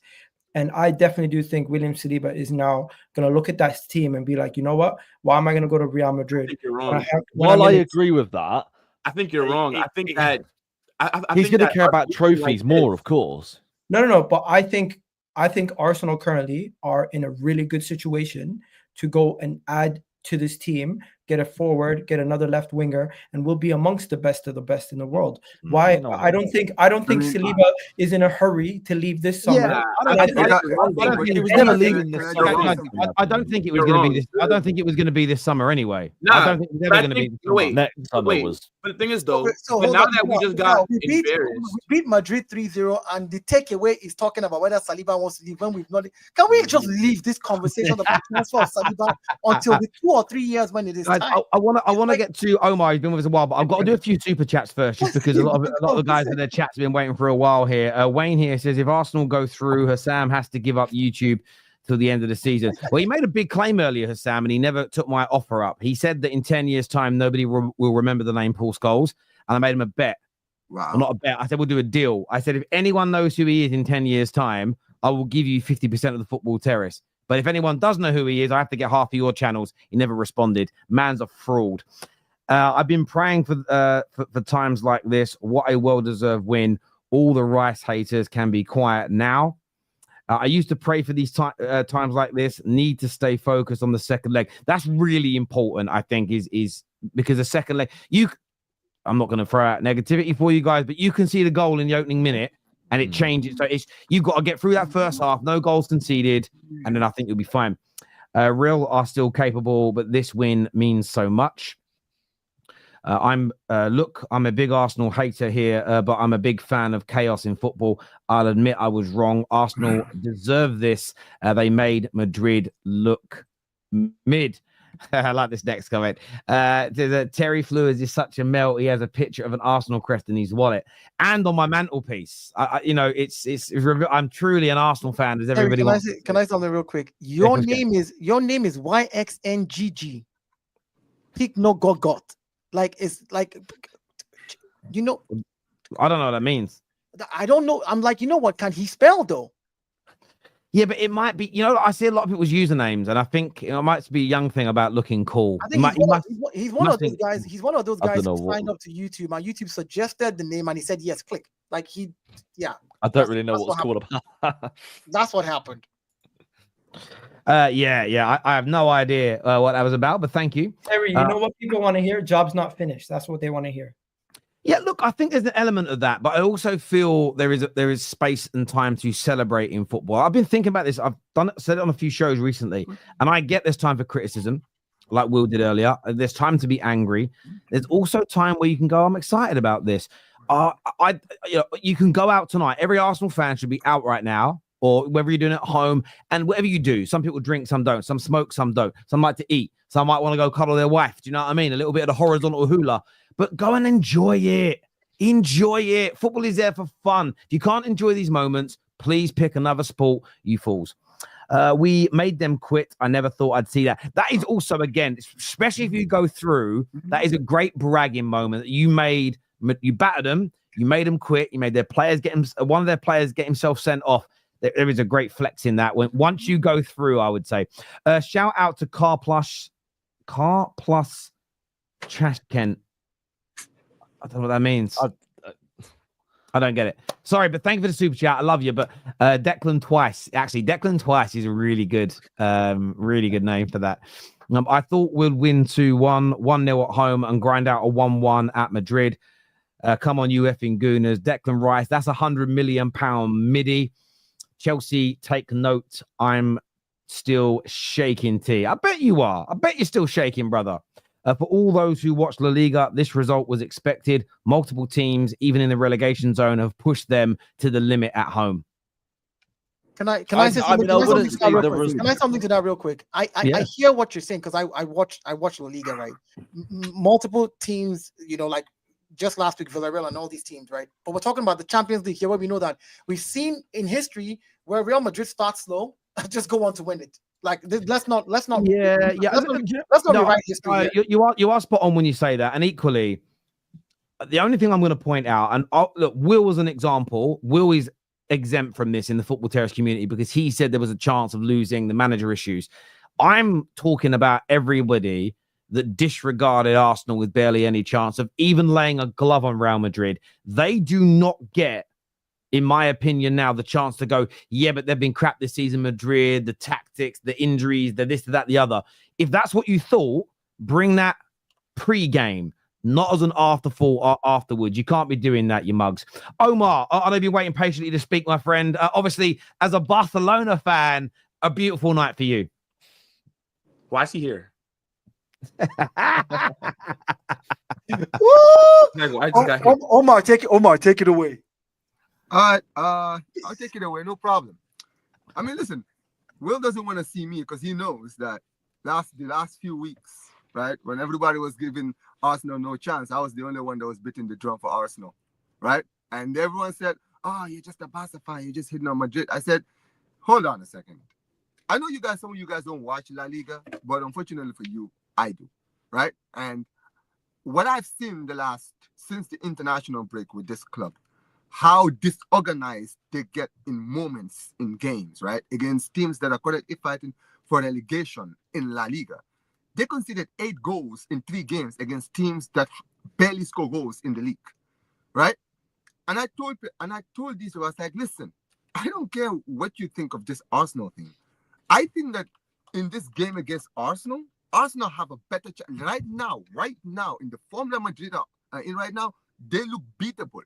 And I definitely do think William Saliba is now going to look at that team and be like, you know what? Why am I going to go to Real Madrid? I think you're wrong. While I agree with that, I think you're wrong. I think that he's going to care about trophies more, of course. No. But I think Arsenal currently are in a really good situation to go and add to this team, get a forward, get another left winger, and we'll be amongst the best of the best in the world. Why? I don't think Saliba is in a hurry to leave this summer. Yeah, I don't think it was going to be this. I don't think it was going to be this summer anyway. I don't think it was ever going to be this summer. Wait. But the thing is, though, but now that we just got embarrassed, we beat Madrid 3-0, and the takeaway is talking about whether Saliba wants to leave when we've not. Can we just leave this conversation about transfer of Saliba until the 2 or 3 years when it is time? I want to get to Omar. He's been with us a while, but I've got to do a few super chats first, just because a lot of the guys in their chats have been waiting for a while here. Wayne here says if Arsenal go through, Hassam has to give up YouTube till the end of the season. Well, he made a big claim earlier, Hassam, and he never took my offer up. He said that in 10 years' time, nobody will remember the name Paul Scholes, and I made him a bet. Wow. Well, not a bet. I said we'll do a deal. I said if anyone knows who he is in 10 years' time, I will give you 50% of the Football Terrace. But if anyone does know who he is, I have to get half of your channels. He never responded. Man's a fraud. I've been praying for times like this. What a well-deserved win. All the Rice haters can be quiet now. I used to pray for these times like this. Need to stay focused on the second leg. That's really important, I think, is because the second leg, I'm not going to throw out negativity for you guys, but you can see the goal in the opening minute and it changes. So you've got to get through that first half, no goals conceded, and then I think you'll be fine. Real are still capable, but this win means so much. I'm a big Arsenal hater here, but I'm a big fan of chaos in football. I'll admit I was wrong. Arsenal deserve this. They made Madrid look mid. I like this next comment. Terry Flewers is such a melt. He has a picture of an Arsenal crest in his wallet and on my mantelpiece. I'm truly an Arsenal fan. As everybody wants. Can I say something real quick? Your name is YXNGG. Pick no got. Like it's like, I don't know what that means. I don't know. I'm like, you know what? Can he spell though? Yeah, but it might be. I see a lot of people's usernames, and I think it might be a young thing about looking cool. I think he's one of those guys. He's one of those guys who signed up to YouTube, and YouTube suggested the name, and he said yes, click. Like I don't really know what's called about. That's what happened. I have no idea what that was about, but thank you. Terry, you know what people want to hear? Job's not finished. That's what they want to hear. Yeah, look, I think there's an element of that, but I also feel there is space and time to celebrate in football. I've been thinking about this. I've said it on a few shows recently, and I get there's time for criticism, like Will did earlier. There's time to be angry. There's also time where you can go, I'm excited about this. You can go out tonight. Every Arsenal fan should be out right now or whether you're doing it at home, and whatever you do, some people drink, some don't, some smoke, some don't, some like to eat, some might want to go cuddle their wife. Do you know what I mean? A little bit of the horizontal hula, but go and enjoy it. Enjoy it. Football is there for fun. If you can't enjoy these moments, please pick another sport, you fools. We made them quit. I never thought I'd see that. That is also, again, especially if you go through, that is a great bragging moment that you made. You battered them. You made them quit. You made their players one of their players get himself sent off. There is a great flex in that. Once you go through, I would say. Shout out to Car Plus Chashken. I don't know what that means. I don't get it. Sorry, but thank you for the super chat. I love you. But Declan Twice. Actually, Declan Twice is a really good name for that. I thought we'd win 2-1, 1-0 at home and grind out a 1-1 at Madrid. Come on, you effing Gooners. Declan Rice, that's £100 million midi. Chelsea, take note. I'm still shaking, T. I bet you are. I bet you're still shaking, brother. For all those who watch La Liga, this result was expected. Multiple teams, even in the relegation zone, have pushed them to the limit at home. Can I say something? Can I say something to that real quick? I hear what you're saying because I watched La Liga, right? Multiple teams, like just last week, Villarreal and all these teams, right? But we're talking about the Champions League here, where we know that we've seen in history where Real Madrid starts slow, just go on to win it. Like, let's not. Yeah. Let's not rewrite history. You are spot on when you say that. And equally, the only thing I'm going to point out, and look, Will was an example. Will is exempt from this in the Football Terrace community because he said there was a chance of losing the manager issues. I'm talking about everybody that disregarded Arsenal with barely any chance of even laying a glove on Real Madrid. They do not get, in my opinion, now the chance to go, yeah, but they've been crap this season, Madrid, the tactics, the injuries, the this, that, the other. If that's what you thought, bring that pre-game, not as an afterthought afterwards. You can't be doing that, you mugs. Omar, I know you've been waiting patiently to speak, my friend. Obviously, as a Barcelona fan, a beautiful night for you. Why is he here? Omar, take it away. I'll take it away, no problem. I mean, listen, Will doesn't want to see me because he knows that the last few weeks, right, when everybody was giving Arsenal no chance, I was the only one that was beating the drum for Arsenal, right? And everyone said, "Oh, you're just a Barca fan, you're just hitting on Madrid." I said, "Hold on a second. I know some of you guys don't watch La Liga, but unfortunately for you, I do, right? And what I've seen since the international break with this club, how disorganized they get in moments in games, right? Against teams that are currently fighting for relegation in La Liga. They conceded 8 goals in 3 games against teams that barely score goals in the league, right? And I told these, I was like, listen, I don't care what you think of this Arsenal thing. I think that in this game against Arsenal have a better chance. Right now, in the form that Madrid are in right now, they look beatable.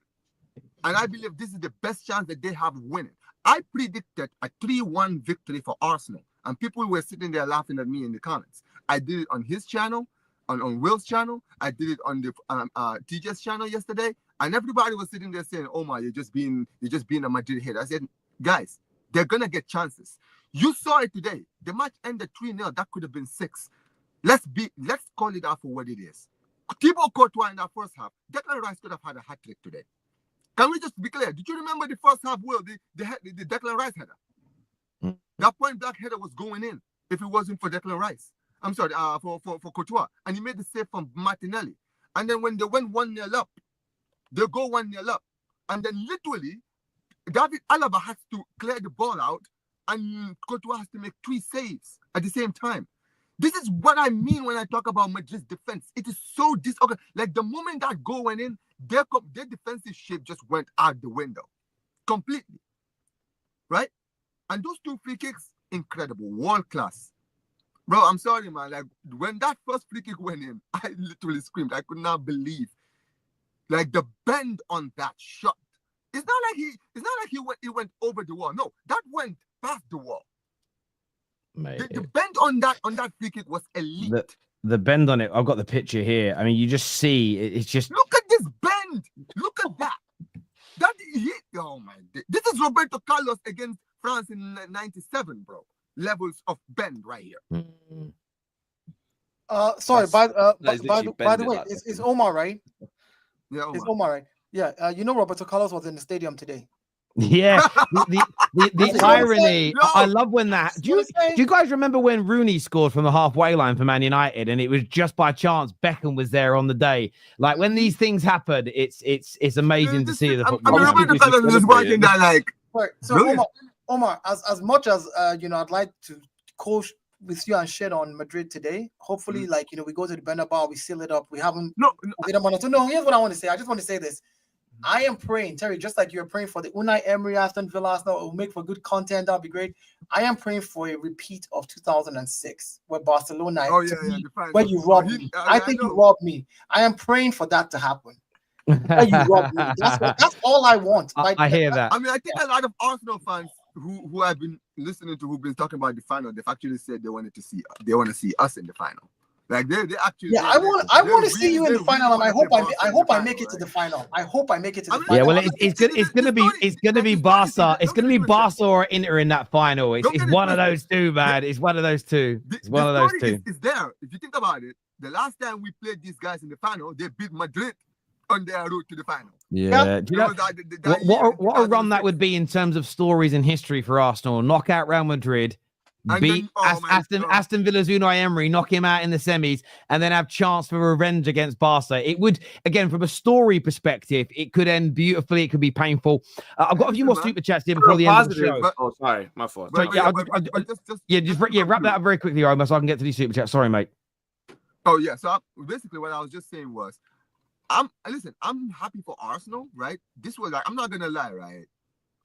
And I believe this is the best chance that they have of winning. I predicted a 3-1 victory for Arsenal. And people were sitting there laughing at me in the comments. I did it on his channel, on Will's channel. I did it on the TJ's channel yesterday. And everybody was sitting there saying, "Omar, you're just being a Madrid hater." I said, guys, they're going to get chances. You saw it today. The match ended 3-0. That could have been 6. Let's call it out for what it is. Thibaut Courtois in that first half, Declan Rice could have had a hat-trick today. Can we just be clear? Did you remember the first half, Will, the Declan Rice header? That point blank header was going in if it wasn't for Declan Rice. I'm sorry, for Courtois. And he made the save from Martinelli. And then when they went 1-0 up, they go 1-0 up. And then literally, David Alaba has to clear the ball out and Courtois has to make 3 saves at the same time. This is what I mean when I talk about Madrid's defense. It is so disorganized. Like the moment that goal went in, their defensive shape just went out the window completely, right? And those 2 free kicks, incredible, world class. Bro, I'm sorry, man. Like when that first free kick went in, I literally screamed. I could not believe, like the bend on that shot. It's not like he went over the wall. No, that went past the wall. The bend on that free kick was elite. The bend on it, I've got the picture here. I mean, you just see it's just. Look at this bend. Look at that. Oh my! This is Roberto Carlos against France in '97, bro. Levels of bend right here. Sorry, by the way, like it's Omar, right? Yeah, It's Omar, right? Yeah. You know, Roberto Carlos was in the stadium today. Yeah, the irony. I love when that. Do you guys remember when Rooney scored from the halfway line for Man United, and it was just by chance Beckham was there on the day? Like when these things happen, it's amazing to see the football. I mean, Roberto Carlos is watching that like. Right. So Omar, as much as I'd like to coach with you and shed on Madrid today. Hopefully, we go to the Bernabeu, we seal it up. We haven't. No. Here's what I want to say. I just want to say this. I am praying, Terry, just like you're praying for the Unai Emery, Aston Villa, Arsenal. It will make for good content. That'll be great. I am praying for a repeat of 2006, where Barcelona, where you robbed me. I think you robbed me. I am praying for that to happen. Where you robbed me. That's all I want. I hear that. I mean, I think a lot of Arsenal fans who I've been listening to, who've been talking about the final, they've actually said they want to see us in the final. Like they actually. Yeah, I want to see you in the final, and I hope I make it to the final. I hope I make it to the final. Yeah, well, it's gonna be Barca. It's gonna be Barca or Inter in that final. It's one of those two, man. It's one of those two. It's one of those two. It's there. If you think about it, the last time we played these guys in the final, they beat Madrid on their route to the final. Yeah. Do you know what a run that would be in terms of stories and history for Arsenal? Knock out Real Madrid. Beat Aston Villa's Unai Emery, knock him out in the semis, and then have chance for revenge against Barca. It would, again, from a story perspective, it could end beautifully. It could be painful. I've got a few more super chats here before the end of the show. Sorry, my fault. Wrap that up very quickly, Omar, so I can get to these super chats. Sorry, mate. Oh yeah. So basically, what I was just saying was, I'm happy for Arsenal, right? This was I'm not gonna lie, right?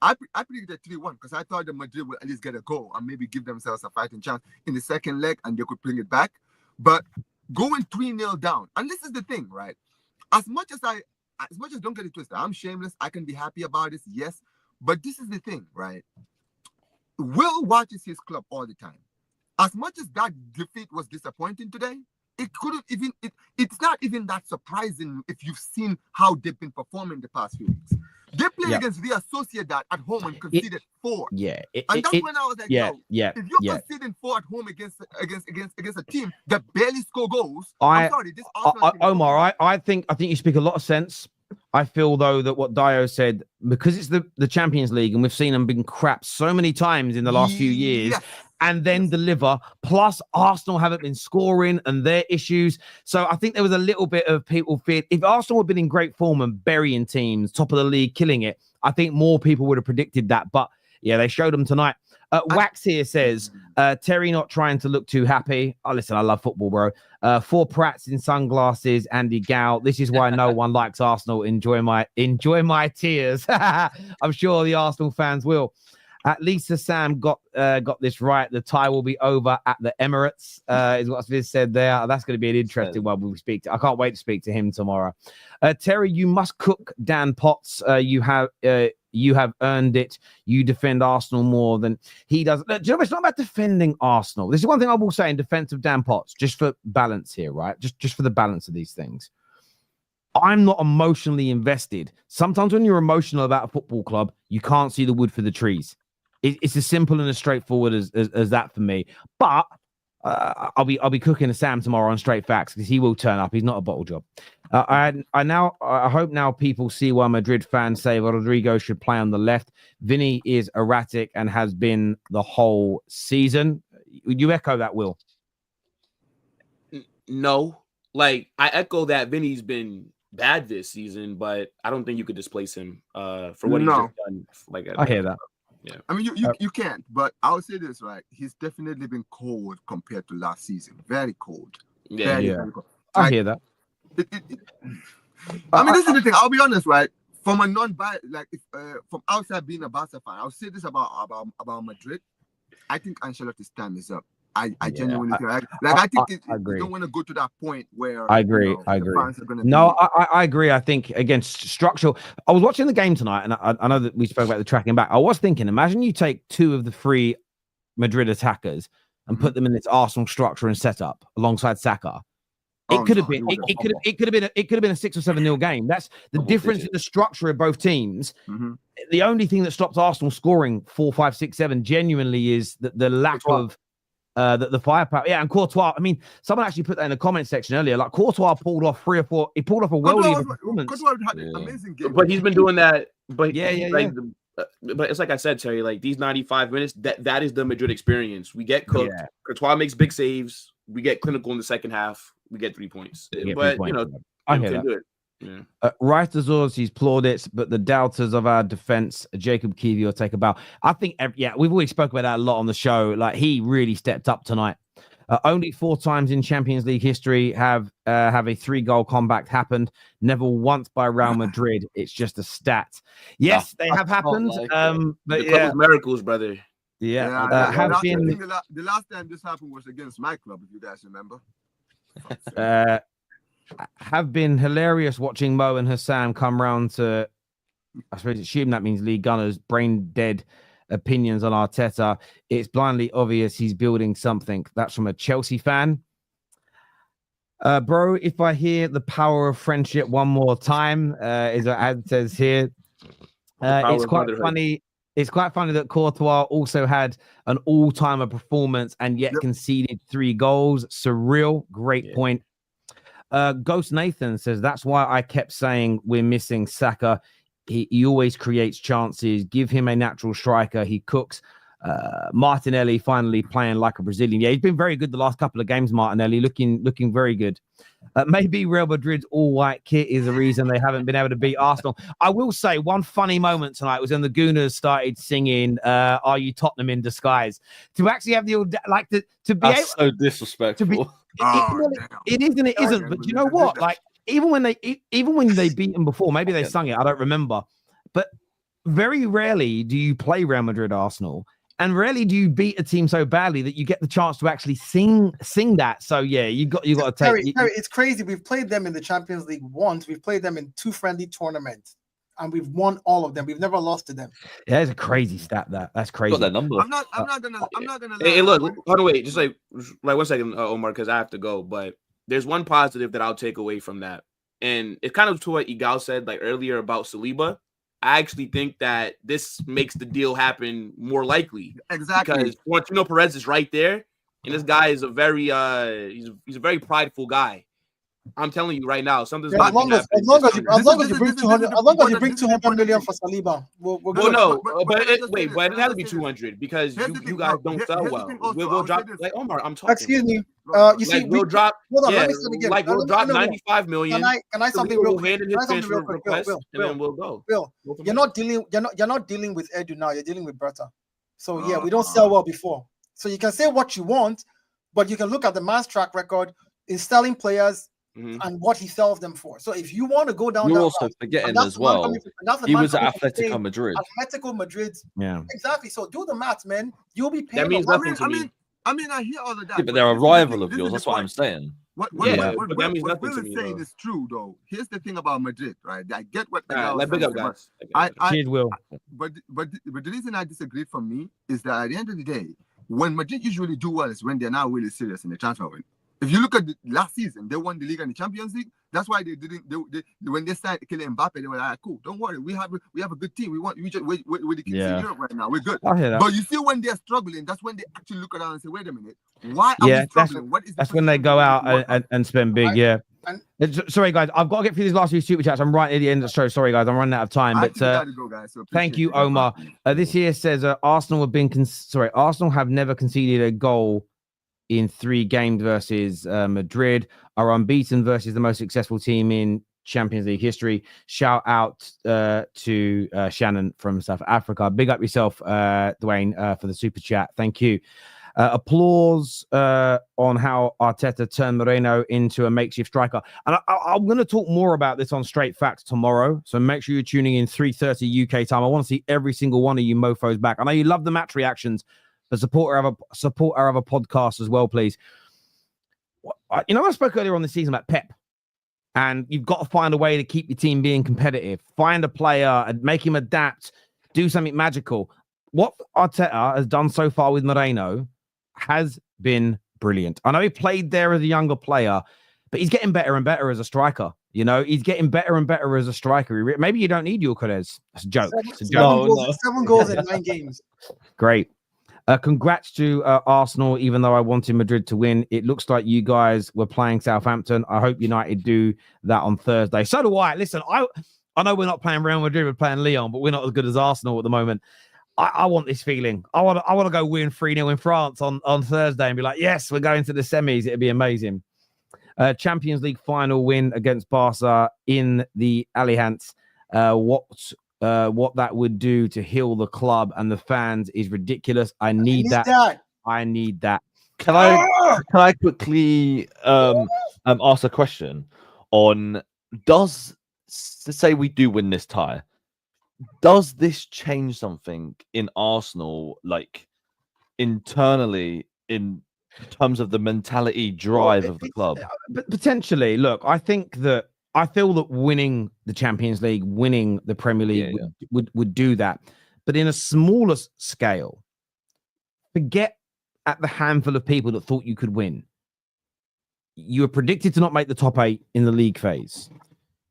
I predicted 3-1 because I thought that Madrid would at least get a goal and maybe give themselves a fighting chance in the second leg and they could bring it back. But going 3-0 down, and this is the thing, right? As much as don't get it twisted, I'm shameless. I can be happy about this, yes. But this is the thing, right? Will watches his club all the time. As much as that defeat was disappointing today, it couldn't even. It's not even that surprising if you've seen how they've been performing the past few weeks. They played against Real Sociedad at home and conceded 4. Yeah, and that's when I was like, if you're conceding 4 at home against a team that barely score goals, I'm sorry, this Omar, I think you speak a lot of sense. I feel though that what Dayo said, because it's the Champions League and we've seen them being crap so many times in the last few years. And then deliver. Plus, Arsenal haven't been scoring and their issues. So I think there was a little bit of people feared. If Arsenal had been in great form and burying teams, top of the league, killing it, I think more people would have predicted that. But yeah, they showed them tonight. Wax here says, Terry not trying to look too happy. Oh, listen, I love football, bro. 4 Prats in sunglasses and Egal. This is why no one likes Arsenal. Enjoy my tears. I'm sure the Arsenal fans will. At least Sam got this right. The tie will be over at the Emirates, is what Viz said there. That's going to be an interesting one when we speak to. I can't wait to speak to him tomorrow. Terry, you must cook Dan Potts. You have earned it. You defend Arsenal more than he does. Do you know, it's not about defending Arsenal. This is one thing I will say in defense of Dan Potts, just for balance here, right? Just for the balance of these things. I'm not emotionally invested. Sometimes when you're emotional about a football club, you can't see the wood for the trees. It's as simple and as straightforward as that for me. But I'll be cooking a Sam tomorrow on Straight Facts because he will turn up. He's not a bottle job. I hope now people see why Madrid fans say Rodrigo should play on the left. Vini is erratic and has been the whole season. Would you echo that, Will? No. I echo that Vini's been bad this season, but I don't think you could displace him for what he's just done. I hear that. Yeah, I mean you can't, but I would say this, right? He's definitely been cold compared to last season. Very cold. Very cold. I hear that. I mean, this is the thing. I'll be honest, right? From a non-bias, from outside being a Barca fan, I'll say this about Madrid. I think Ancelotti's time is up. I genuinely think. I think you don't want to go to that point where I agree. I agree. I think against structural. I was watching the game tonight, and I know that we spoke about the tracking back. I was thinking, imagine you take 2 of the 3 Madrid attackers and put them in this Arsenal structure and setup alongside Saka. It could have been a 6 or 7-0 game. That's the difference in the structure of both teams. the only thing that stopped Arsenal scoring 4, 5, 6, 7 genuinely is the lack of the firepower. Yeah, and Courtois. I mean, someone actually put that in the comment section earlier. Like Courtois pulled off 3 or 4. He pulled off a worldly performance. Courtois had an amazing game. But he's been doing that. But yeah. But it's like I said, Terry. Like these 95 minutes, that is the Madrid experience. We get cooked. Yeah. Courtois makes big saves. We get clinical in the second half. We get 3 points. But you know, I Tim hear can that. do it. Yeah. Right as us, he's plaudits, but the doubters of our defense, Jacob Keevy will take a bow. I think, we've already spoke about that a lot on the show. Like he really stepped up tonight. Only 4 times in Champions League history have a 3-goal comeback happened. Never once by Real Madrid. It's just a stat. Yes, they have happened. But yeah, miracles, brother. Yeah. The last time this happened was against my club, if you guys remember. Have been hilarious watching Mo and Hassan come round to, I suppose assume that means Lee Gunner's brain dead opinions on Arteta. It's blindly obvious he's building something. That's from a Chelsea fan. Bro, if I hear the power of friendship one more time, is what Ad says here. It's quite funny. It's quite funny that Courtois also had an all-timer performance and yet conceded 3 goals. Surreal. Great point. Ghost Nathan says that's why I kept saying we're missing Saka. He always creates chances. Give him a natural striker. He cooks. Martinelli finally playing like a Brazilian. Yeah, he's been very good the last couple of games. Martinelli looking very good. Maybe Real Madrid's all-white kit is the reason they haven't been able to beat Arsenal. I will say one funny moment tonight was when the Gooners started singing "Are You Tottenham in Disguise?" To actually have the to be able, so disrespectful. It is and it isn't. But you know what? Like even when they beat them before, maybe they sung it. I don't remember. But very rarely do you play Real Madrid Arsenal. And rarely do you beat a team so badly that you get the chance to actually sing that. So yeah, you got to take. Terry, it's crazy. We've played them in the Champions League once. We've played them in 2 friendly tournaments, and we've won all of them. We've never lost to them. Yeah, it's a crazy stat. That's crazy. Got that number. I'm not gonna. Hey, look, by the way, just like 1 second, Omar, because I have to go. But there's one positive that I'll take away from that, and it's kind of to what Egal said like earlier about Saliba. I actually think that this makes the deal happen more likely. Exactly. Because Florentino Perez is right there, and this guy is a very he's a very prideful guy. I'm telling you right now, something's as long as you bring 200 million for Saliba, we'll no, but it has to be 200 because you guys don't sell well. We'll drop like Omar. I'm talking. Excuse me. You see, we'll drop. Hold on, yeah, let me say it again. Like we'll drop 95 million. Can I something real quick? And then we'll go. Bill, you're not dealing with Edu now. You're dealing with Berta. So yeah, we don't sell well before. So you can say what you want, but you can look at the man's track record in selling players. And what he sells them for. So if you want to go down, you're also forgetting as well. He was at Atletico Madrid. Atletico Madrid. Yeah, exactly. So do the math, man. You'll be paying. That means nothing to me. I hear all of that. Yeah, but they're a rival of yours. That's what I'm saying. What Will is saying is true, though. Here's the thing about Madrid, right? I get what big up, guys. Will. But the reason I disagree from me is that at the end of the day, when Madrid usually do well is when they're not really serious in the transfer window. If you look at the last season, they won the league and the Champions League. That's why they didn't. When they signed killing Mbappe, they were like, "Cool, don't worry, we have a good team. We're the kids in Europe right now. We're good." But you see, when they're struggling, that's when they actually look around and say, "Wait a minute, why are we struggling? What is?" That's when they go out and spend big. Sorry, guys, I've got to get through these last few super chats. I'm right at the end of the show. Sorry, guys, I'm running out of time. But thank you, Omar. This here says Arsenal have never conceded a goal in 3 games versus Madrid, are unbeaten versus the most successful team in Champions League history. Shout out to Shannon from South Africa. Big up yourself, Dwayne, for the super chat. Thank you. Applause on how Arteta turned Moreno into a makeshift striker. And I'm going to talk more about this on Straight Facts tomorrow. So make sure you're tuning in 3:30 UK time. I want to see every single one of you mofos back. I know you love the match reactions, but support our other podcasts as well, please. You know, I spoke earlier on the season about Pep, and you've got to find a way to keep your team being competitive. Find a player and make him adapt, do something magical. What Arteta has done so far with Moreno has been brilliant. I know he played there as a younger player, but he's getting better and better as a striker. You know, he's getting better and better as a striker. Maybe you don't need Gyökeres. It's a joke. It's a Seven joke. seven goals in 9 games. Great. Congrats to Arsenal, even though I wanted Madrid to win. It looks like you guys were playing Southampton. I hope United do that on Thursday. So do I. Listen, I know we're not playing Real Madrid, we're playing Lyon, but we're not as good as Arsenal at the moment. I want this feeling. I want to go win 3-0 in France on Thursday and be like, yes, we're going to the semis. It'd be amazing. Champions League final win against Barca in the Allianz. What that would do to heal the club and the fans is ridiculous. I need that. I need that. Can I quickly ask a question on let's say we do win this tie, does this change something in Arsenal, like internally in terms of the mentality drive of the club? But potentially, look, I feel that winning the Champions League, winning the Premier League would do that. But in a smaller scale, forget at the handful of people that thought you could win. You were predicted to not make the top 8 in the league phase.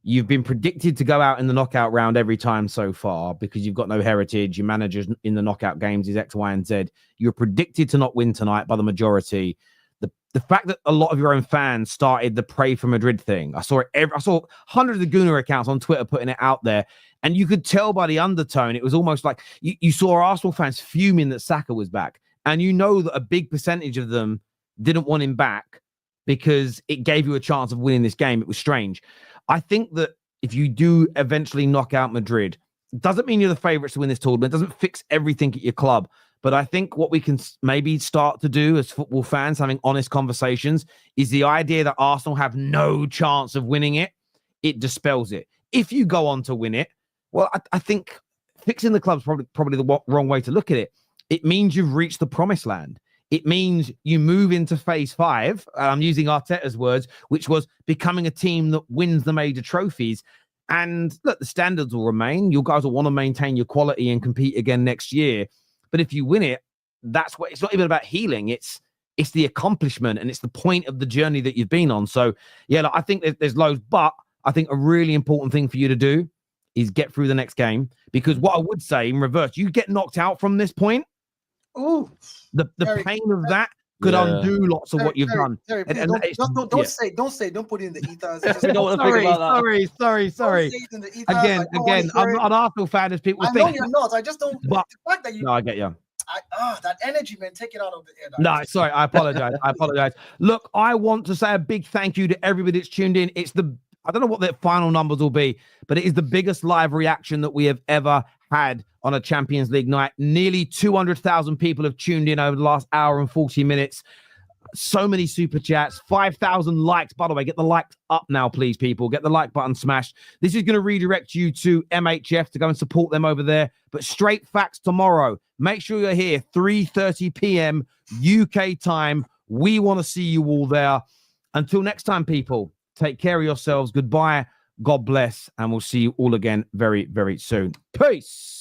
You've been predicted to go out in the knockout round every time so far because you've got no heritage. Your managers in the knockout games is X, Y, and Z. You're predicted to not win tonight by the majority. The fact that a lot of your own fans started the pray for Madrid thing. I saw it. I saw hundreds of Gooner accounts on Twitter putting it out there. And you could tell by the undertone, it was almost like you saw Arsenal fans fuming that Saka was back. And you know that a big percentage of them didn't want him back because it gave you a chance of winning this game. It was strange. I think that if you do eventually knock out Madrid, it doesn't mean you're the favourites to win this tournament. It doesn't fix everything at your club. But I think what we can maybe start to do as football fans, having honest conversations, is the idea that Arsenal have no chance of winning it. It dispels it. If you go on to win it, well, I think fixing the club's probably the wrong way to look at it. It means you've reached the promised land. It means you move into phase 5. I'm using Arteta's words, which was becoming a team that wins the major trophies. And look, the standards will remain. You guys will want to maintain your quality and compete again next year. But if you win it, that's what it's not even about healing. It's the accomplishment and it's the point of the journey that you've been on. So yeah, look, I think there's loads, but I think a really important thing for you to do is get through the next game. Because what I would say in reverse, you get knocked out from this point. Oh, the pain of that could undo lots of what you've done. Terry, don't put it in the ethos. Sorry. Again, I'm not an Arsenal fan as people think. I know you're not. I just don't. The fact that you. No, I get you. That energy, man, take it out of the air. No, sorry, I apologize. Look, I want to say a big thank you to everybody that's tuned in. I don't know what the final numbers will be, but it is the biggest live reaction that we have ever had on a Champions League night. Nearly 200,000 people have tuned in over the last hour and 40 minutes. So many super chats, 5,000 likes. By the way, get the likes up now, please, people. Get the like button smashed. This is going to redirect you to MHF to go and support them over there. But straight facts tomorrow. Make sure you're here, 3:30 p.m. UK time. We want to see you all there. Until next time, people, take care of yourselves. Goodbye. God bless. And we'll see you all again very, very soon. Peace.